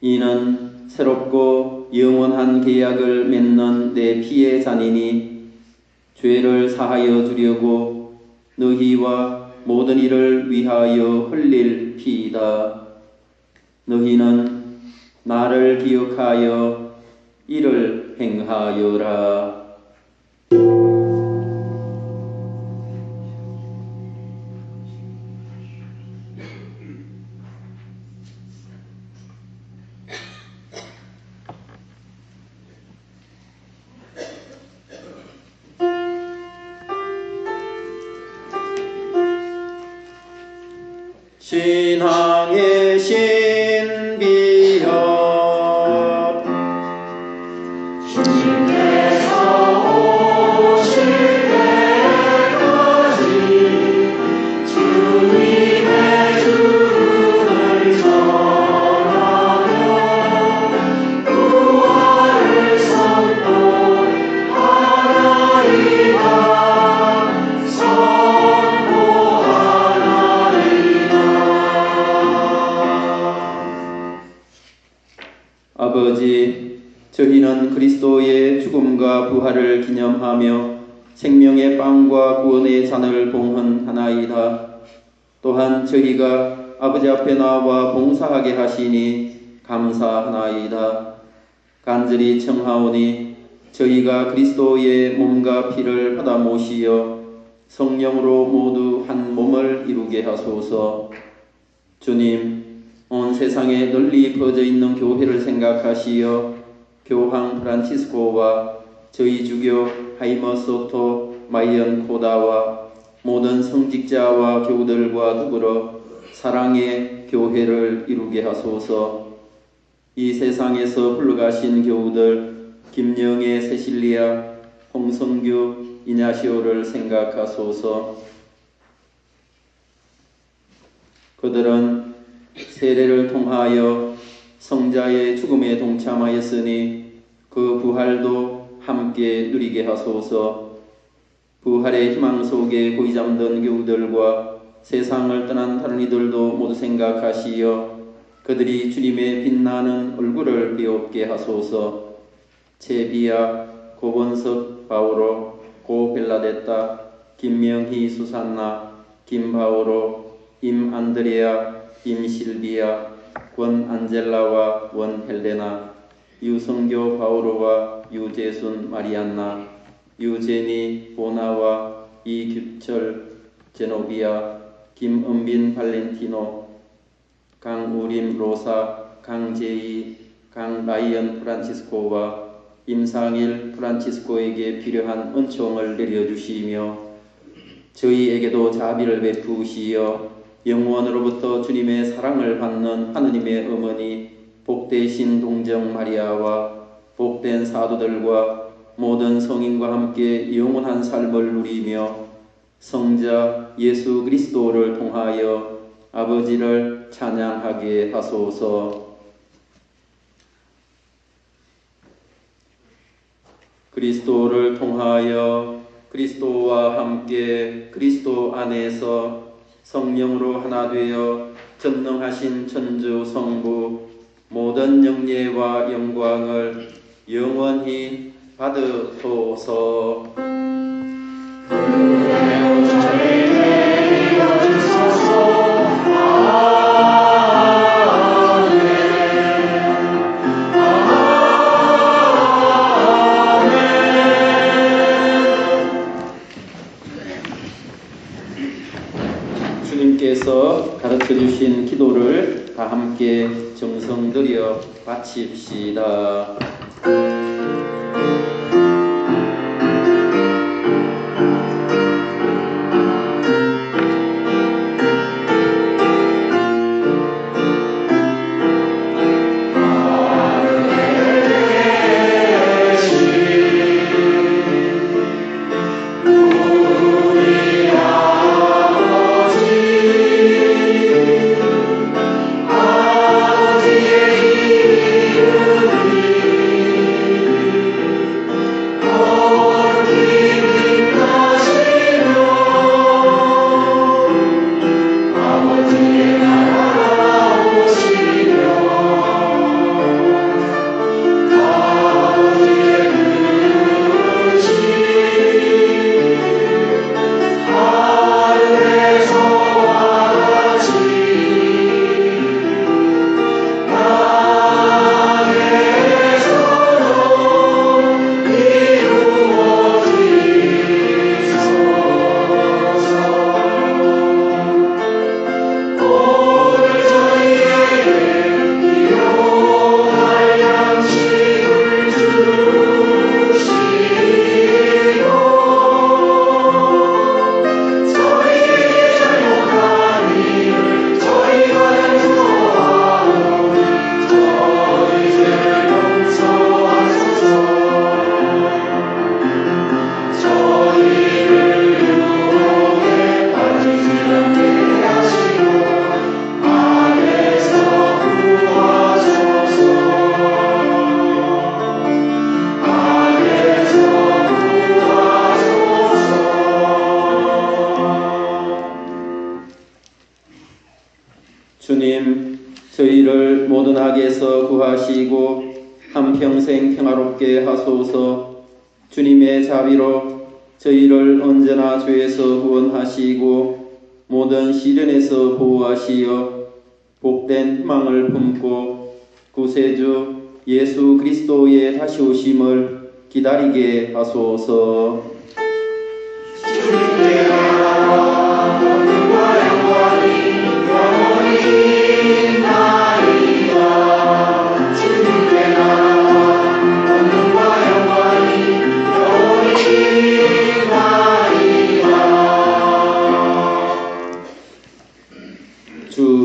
이는 새롭고 영원한 계약을 맺는 내 피의 잔이니 죄를 사하여 주려고 너희와 모든 이를 위하여 흘릴 피이다. 너희는 나를 기억하여 이를 행하여라. 신앙의 신비여 주님께서 오실 때까지 주님의 주를 전하며 구원을 선포하나이다. 아버지, 저희는 그리스도의 죽음과 부활을 기념하며 생명의 빵과 구원의 잔을 봉헌하나이다. 또한 저희가 아버지 앞에 나와 봉사하게 하시니 감사하나이다. 간절히 청하오니 저희가 그리스도의 몸과 피를 받아 모시어 성령으로 모두 한 몸을 이루게 하소서. 주님, 온 세상에 널리 퍼져 있는 교회를 생각하시어 교황 프란치스코와 저희 주교 하이머 소토 마이언 코다와 모든 성직자와 교우들과 더불어 사랑의 교회를 이루게 하소서. 이 세상에서 흘러가신 교우들 김영애, 세실리아, 홍성규, 이냐시오를 생각하소서. 그들은 세례를 통하여 성자의 죽음에 동참하였으니 그 부활도 함께 누리게 하소서. 부활의 희망 속에 고이 잠든 교우들과 세상을 떠난 다른 이들도 모두 생각하시어 그들이 주님의 빛나는 얼굴을 비옵게 하소서. 제비야, 고본석, 바오로, 고벨라데타, 김명희, 수산나, 김바오로, 임안드레아, 임실비아, 권안젤라와 원헬레나, 유성교 바오로와 유재순 마리안나, 유제니 보나와 이규철 제노비아, 김은빈 발렌티노, 강우림 로사, 강제이, 강라이언 프란치스코와 임상일 프란치스코에게 필요한 은총을 내려주시며 저희에게도 자비를 베푸시어 영원으로부터 주님의 사랑을 받는 하느님의 어머니 복되신 동정 마리아와 복된 사도들과 모든 성인과 함께 영원한 삶을 누리며 성자 예수 그리스도를 통하여 아버지를 찬양하게 하소서. 그리스도를 통하여 그리스도와 함께 그리스도 안에서 성령으로 하나 되어 전능하신 천주 성부 모든 영예와 영광을 영원히 받으소서. 주님께서 가르쳐 주신 기도를 다 함께 정성 들여 바칩시다. 주님, 저희를 모든 악에서 구하시고 한평생 평화롭게 하소서. 주님의 자비로 저희를 언제나 죄에서 구원하시고 모든 시련에서 보호하시어 복된 희망을 품고 구세주 예수 그리스도의 다시 오심을 기다리게 하소서. 주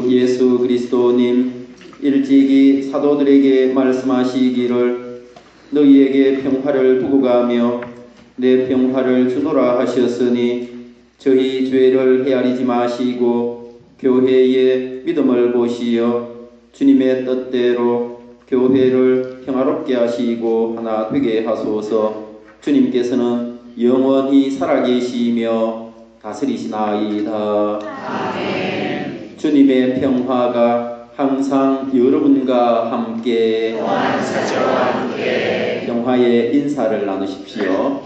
사도들에게 말씀하시기를 너희에게 평화를 두고 가며 내 평화를 주노라 하셨으니 저희 죄를 헤아리지 마시고 교회의 믿음을 보시어 주님의 뜻대로 교회를 평화롭게 하시고 하나 되게 하소서. 주님께서는 영원히 살아계시며 다스리시나이다. 아멘. 주님의 평화가 항상 여러분과 함께 평화의 인사를 나누십시오.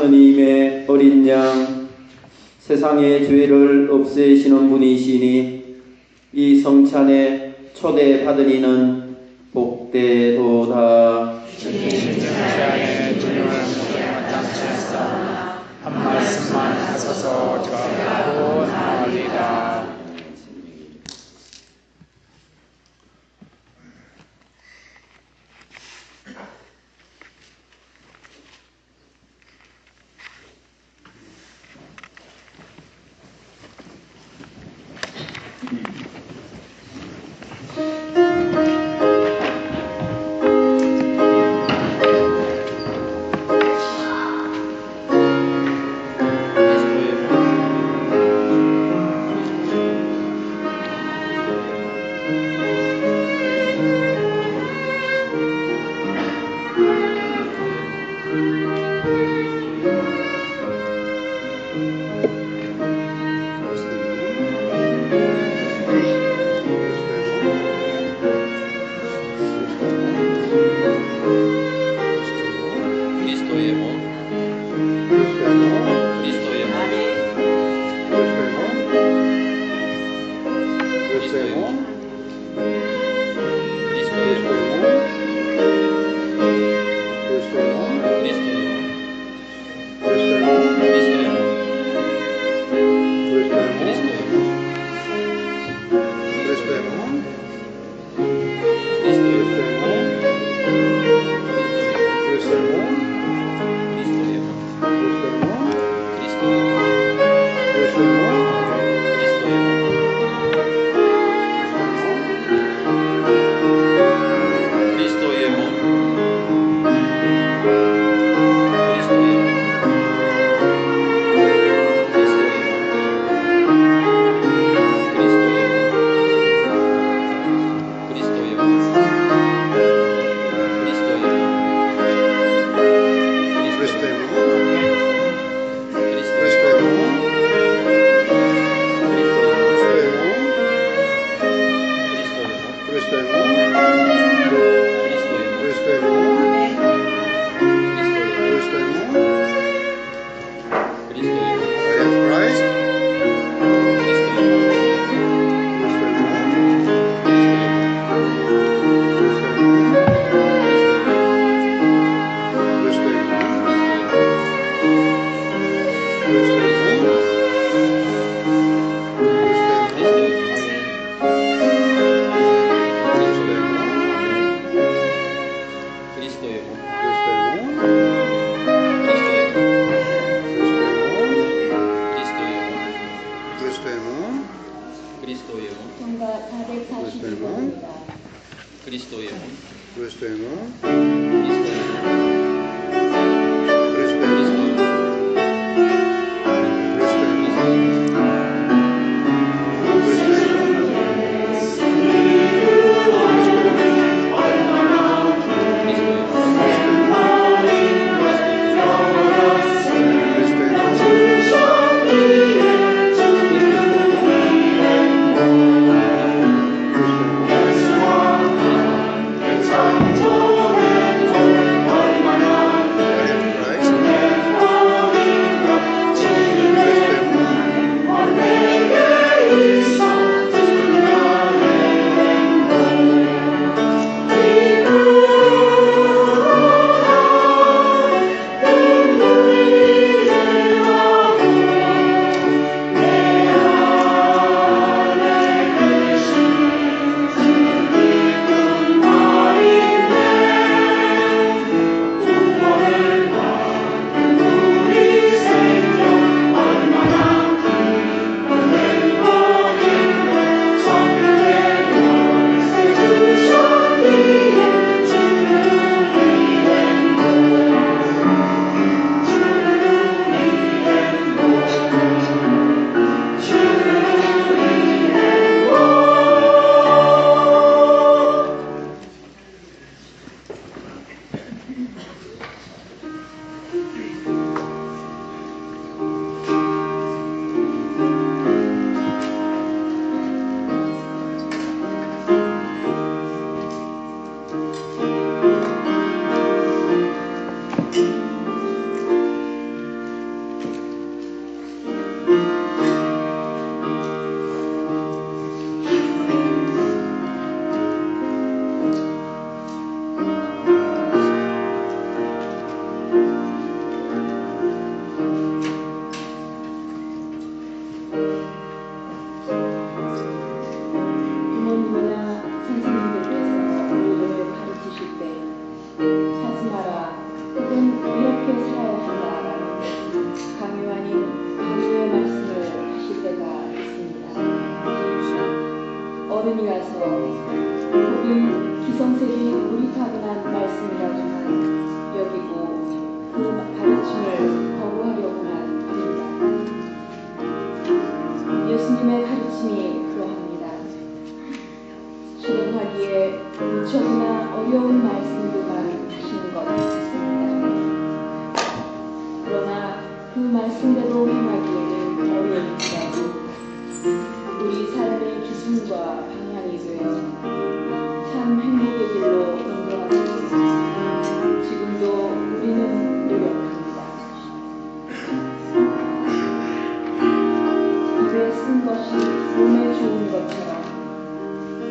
하느님의 어린 양 세상의 죄를 없애시는 분이시니 이 성찬에 초대받은 이는 복되도다. 주님 제자의 주님을 마땅치였사오나 한 말씀만 하소서 전하고 나으리다. 그들은 기성세기 우리 타고난 말씀이라지만 여기고 그 가르침을 거부하려고만 합니다. 예수님의 가르침이 그러합니다. 실행하기에 무척이나 어려운 말씀들만 하시는 것 같습니다. 그러나 그 말씀대로 행하기에는 어려움이라고 우리 삶의 기준과 방향이 되어 참 행복의 길로 인도하시고 지금도 우리는 노력합니다. 입에 쓴 것이 몸에 좋은 것처럼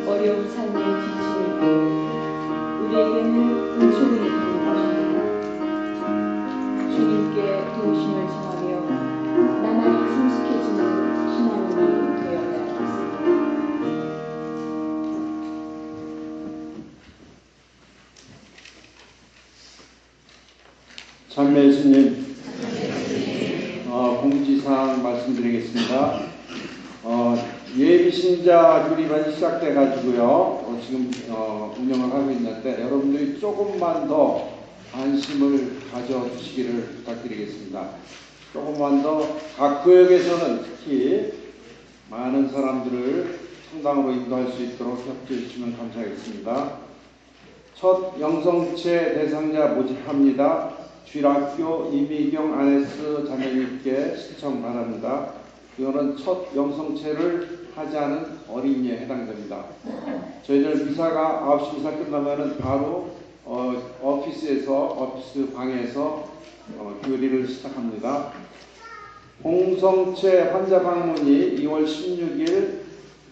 어려운 삶의 지침이 우리에게는 은총이 되는 것입니다. 주님께 도우심을 청하며 나날이 성숙해지는 신앙인이 되어야 하겠습니다. 참매 예수님, 공지사항 말씀드리겠습니다. 예비신자 유리반이 시작돼 가지고요. 지금 운영을 하고 있는데 여러분들이 조금만 더 관심을 가져주시기를 부탁드리겠습니다. 조금만 더 각 구역에서는 특히 많은 사람들을 성당으로 인도할 수 있도록 협조해 주시면 감사하겠습니다. 첫 영성체 대상자 모집합니다. 주일학교 이미경 아네스 자매님께 신청 바랍니다. 이거는 첫 영성체를 하지 않은 어린이에 해당됩니다. 저희들 미사가 9시 미사 끝나면은 바로 오피스 방에서 교리를 시작합니다. 공성체 환자 방문이 2월 16일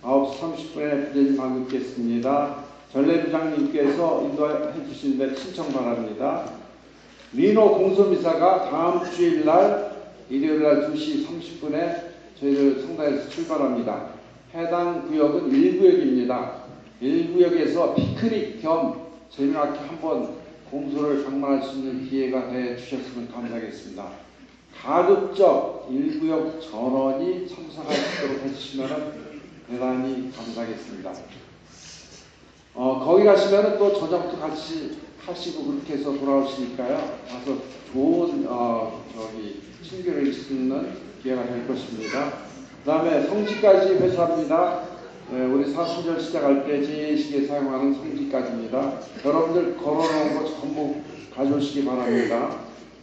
9시 30분에 부재님 방문겠습니다. 전례부장님께서 인도해 주시는데 신청 바랍니다. 리노 공소미사가 다음 주일날 일요일날 2시 30분에 저희들 성당에서 출발합니다. 해당 구역은 1구역입니다. 1구역에서 피크닉 겸 저희들학교 한번 공소를 방문할 수 있는 기회가 돼 주셨으면 감사하겠습니다. 가급적 1구역 전원이 참석할 수 있도록 해주시면 대단히 감사하겠습니다. 거기 가시면 또 저녁도 같이 하시고 그렇게 해서 돌아오시니까요. 가서 좋은 친교를 짓는 기회가 될 것입니다. 그 다음에 성지까지 회수합니다. 우리 사순절 시작할 때 제2식에 사용하는 성지까지입니다. 여러분들 걸어놓은 거 전부 가져오시기 바랍니다.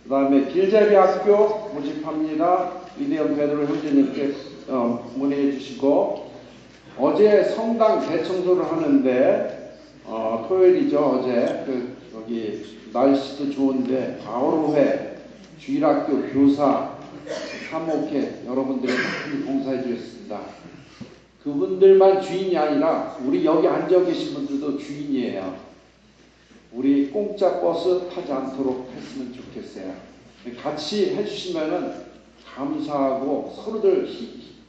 그 다음에 길잡이 학교 모집합니다. 이대현 베드로 형제님께 문의해 주시고, 어제 성당 대청소를 하는데 토요일이죠. 어제 여기 날씨도 좋은데 바오로회 주일학교 교사 사목회 여러분들이 많이 봉사해 주셨습니다. 그분들만 주인이 아니라 우리 여기 앉아 계신 분들도 주인이에요. 우리 공짜 버스 타지 않도록 했으면 좋겠어요. 같이 해주시면은 감사하고 서로들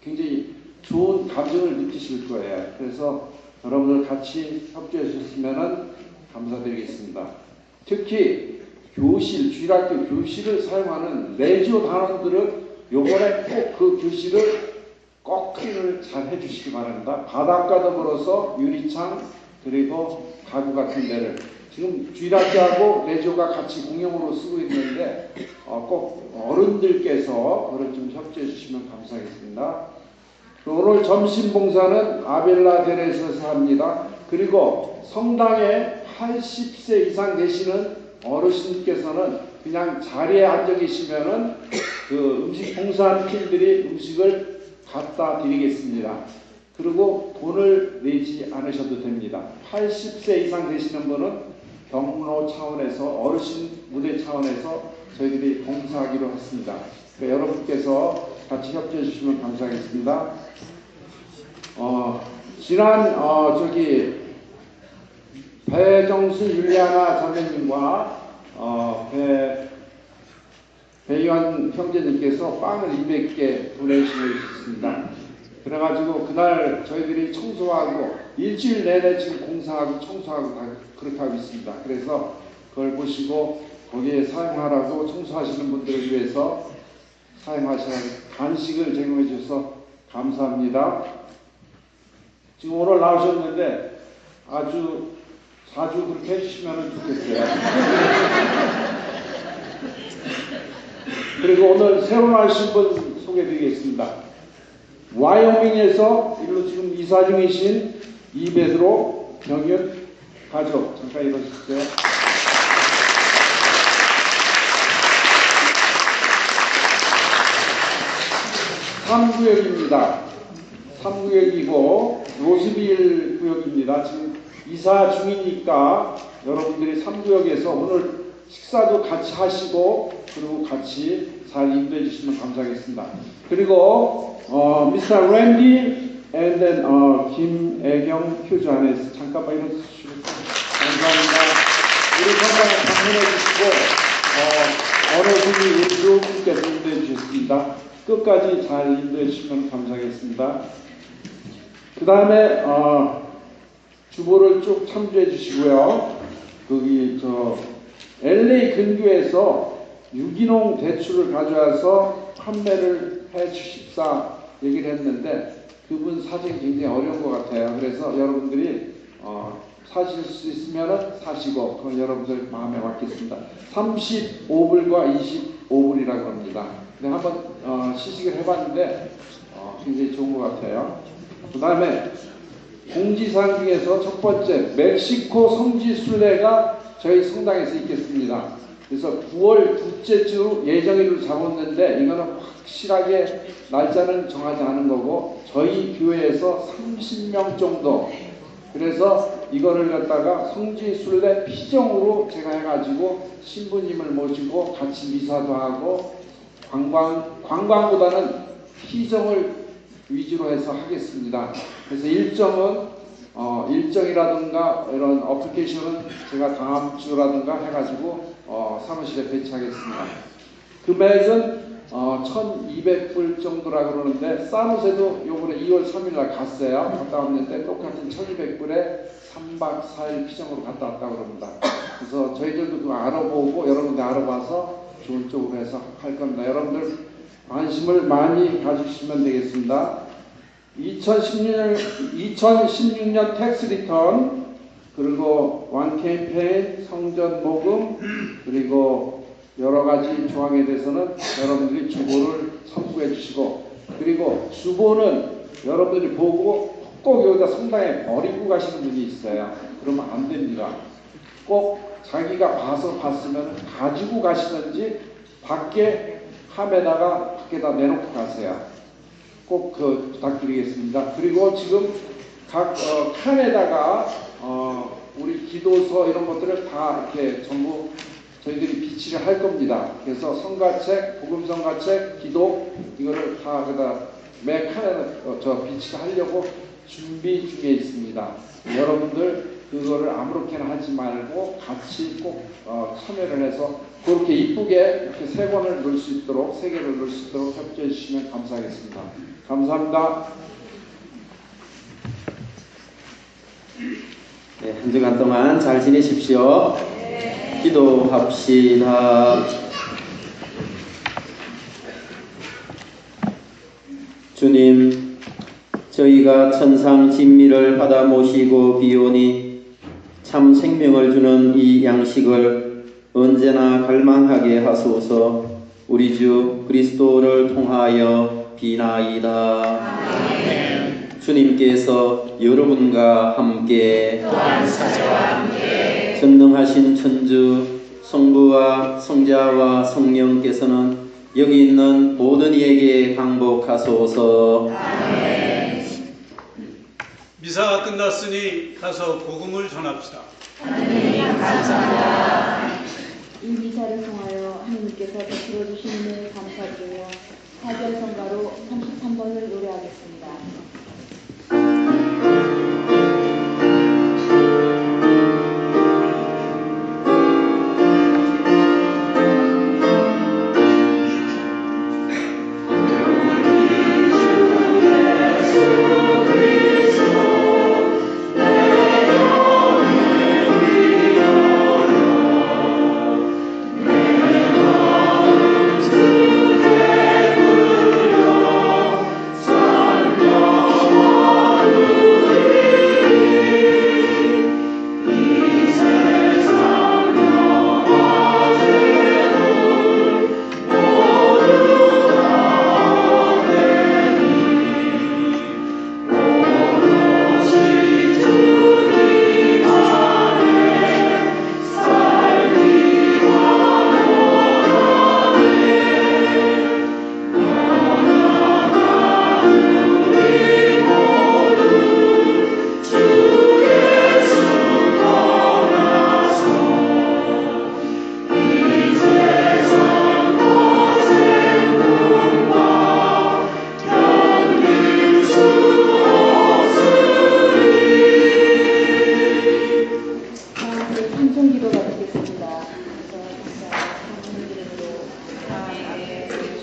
굉장히 좋은 감정을 느끼실 거예요. 그래서 여러분들 같이 협조해 주셨으면 감사드리겠습니다. 특히 교실, 주일학교 교실을 사용하는 레지오 단원들은 요번에 꼭 그 교실을 꼭 클린을 잘 해주시기 바랍니다. 바닥과 더불어서 유리창 그리고 가구 같은 데를 지금 주일학교하고 레지오가 같이 공용으로 쓰고 있는데 꼭 어른들께서 그걸 좀 협조해 주시면 감사하겠습니다. 오늘 점심 봉사는 아벨라 데레스에서 합니다. 그리고 성당에 80세 이상 되시는 어르신께서는 그냥 자리에 앉아 계시면은 그 음식 봉사하는 팀들이 음식을 갖다 드리겠습니다. 그리고 돈을 내지 않으셔도 됩니다. 80세 이상 되시는 분은 경로 차원에서 어르신 무대 차원에서 저희들이 봉사하기로 했습니다. 그러니까 여러분께서 같이 협조해 주시면 감사하겠습니다. 지난 배정수 율리아나 자매님과 배희환 형제님께서 빵을 200개 도네이션을 주셨습니다. 그래가지고 그날 저희들이 청소하고 일주일 내내 지금 공사하고 청소하고 다 그렇게 하고 있습니다. 그래서 그걸 보시고 거기에 사용하라고 청소하시는 분들을 위해서 사용하시는 간식을 제공해 주셔서 감사합니다. 지금 오늘 나오셨는데 아주 자주 그렇게 해주시면 좋겠어요. 그리고 오늘 새로 나오신 분 소개드리겠습니다. 와이오밍에서 일로 지금 이사 중이신 이베드로 병현 가족 잠깐 일어서주세요. (3구역입니다) 3구역이고 로즈빌 구역입니다. 지금 이사 중이니까 여러분들이 3구역에서 오늘 식사도 같이 하시고 그리고 같이 잘 인도해 주시면 감사하겠습니다. 그리고 미스터 랜디 and then 김애경 휴즈 안에서 잠깐만 일어서 주시고 감사합니다. 우리 건강 방문해 주시고 어느 분이 우리 교우님께서 인도해 주셨습니다. 끝까지 잘 인도해 주시면 감사하겠습니다. 그 다음에 주보를 쭉 참조해 주시고요. 거기 LA 근교에서 유기농 대추를 가져와서 판매를 해 주십사 얘기를 했는데 그분 사정이 굉장히 어려운 것 같아요. 그래서 여러분들이 사실 수 있으면 사시고 그건 여러분들 마음에 맡겠습니다. 35불과 25불이라고 합니다. 근데 한번 시식을 해봤는데 굉장히 좋은 것 같아요. 그 다음에 공지사항 중에서 첫 번째 멕시코 성지 순례가 저희 성당에서 있겠습니다. 그래서 9월 둘째 주 예정일로 잡았는데 이거는 확실하게 날짜는 정하지 않은 거고 저희 교회에서 30명 정도 그래서 이거를 갖다가 성지 순례 피정으로 제가 해가지고 신부님을 모시고 같이 미사도 하고 관광보다는 피정을 위주로 해서 하겠습니다. 그래서 일정이라든가 이런 어플리케이션은 제가 다음 주라든가 해가지고 사무실에 배치하겠습니다. 금액은 1,200불 정도라 그러는데 사무세도 요번에 2월 3일날 갔어요. 갔다 왔는데 똑같은 1,200불에 3박 4일 피정으로 갔다 왔다고 그럽니다. 그래서 저희들도 그거 알아보고 여러분들 알아봐서 좋은 쪽으로 해서 할 겁니다. 여러분들 관심을 많이 가주시면 되겠습니다. 2016년 텍스 리턴 그리고 완 캠페인 성전 모금 그리고 여러 가지 조항에 대해서는 여러분들이 주보를 첨부해 주시고 그리고 주보는 여러분들이 보고 꼭 여기다 성당에 버리고 가시는 분이 있어요. 그러면 안 됩니다. 꼭 자기가 봐서 봤으면 가지고 가시든지 밖에 함에다가 밖에다 내놓고 가세요. 꼭 부탁드리겠습니다. 그리고 지금 각 칸에다가 우리 기도서 이런 것들을 다 이렇게 전부 저희들이 비치를 할 겁니다. 그래서 성가책, 복음성가책, 기도 이거를 다 매 칸에다 비치를 하려고 준비 중에 있습니다. 여러분들 그거를 아무렇게나 하지 말고 같이 꼭 참여를 해서 그렇게 이쁘게 이렇게 3권을 넣을 수 있도록 3개를 넣을 수 있도록 협조해 주시면 감사하겠습니다. 감사합니다. 네, 한 주간 동안 잘 지내십시오. 기도합시다. 주님, 저희가 천상 진미를 받아 모시고 비오니 참 생명을 주는 이 양식을 언제나 갈망하게 하소서. 우리 주 그리스도를 통하여 비나이다. 아멘. 주님께서 여러분과 함께 또한 사자와 함께 전능하신 천주 성부와 성자와 성령께서는 여기 있는 모든 이에게 강복하소서. 아멘. 미사가 끝났으니 가서 복음을 전합시다. 하나님 감사합니다. 이 미사를 통하여 하나님께서 베풀어 주신 은혜에 감사드리며 사절성가로 33번을 노래하겠습니다. 산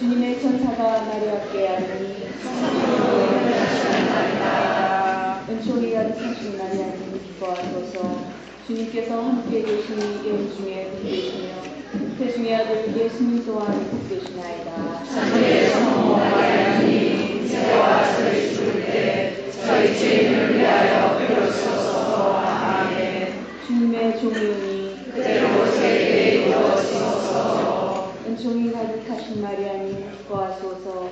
주님의 천사가 마리아께 아뢰니 은총이 가득하신 마리아님 기뻐하소서. 주님께서 함께 계시니 여인 중에 복되시며 태중의 아들 예수님 또한 복되시나이다. 천주의 성모 마리아님 이제와 저희 죽을 때 저희 죄인을 위하여 비로소서. 아멘. 주님의 종이오니 그대로 저희에게 이루어지소서. 은총이 가득하신 마리아님 기뻐하소서.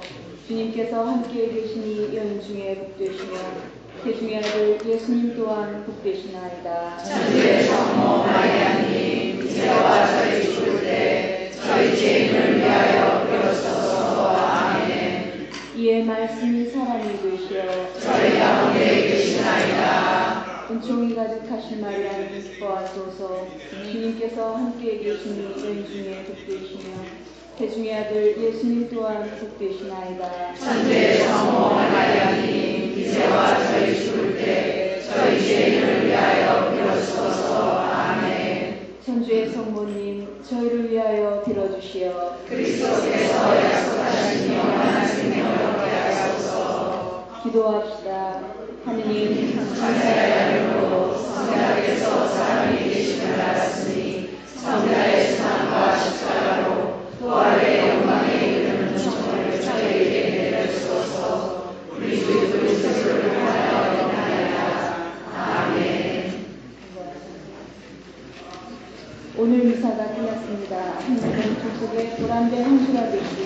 주님께서 함께 계시니 여인 중에 복되시며 태중의 아들 예수님 또한 복되시나이다. 천주의 성모 마리아님 이제와 저희 죽을 때 저희 죄인을 위하여 비로소서. 아멘. 이에 말씀이 사람이 되시어 저희 가운데 계시나이다. 은총이 가득하신 마리아님 기뻐하소서. 주님께서 함께 계시니 여인 중에 복되시며 태중의 아들 예수님 또한 복되시나이다. 천주의 성모 마리아님 이제와 저희 죽을 때 저희 죄인을 위하여 비로소서. 아멘. 천주의 성모님 저희를 위하여 빌어주시어 그리스도께서 약속하신 영원한 생명을 얻게 하소서. 기도합시다. 하느님 천사의 이름으로 성자께서 사람이 계심을 알았으니 성자의 수상과 십자가로 부활의 영광에 이르는 천국을 저희에게 내려주소서. 우리 주 그리스도를 하여 영하여라. 아멘. 오늘 미사가 끝났습니다. 한 분은 두 속에 보람된 한 수가 되시길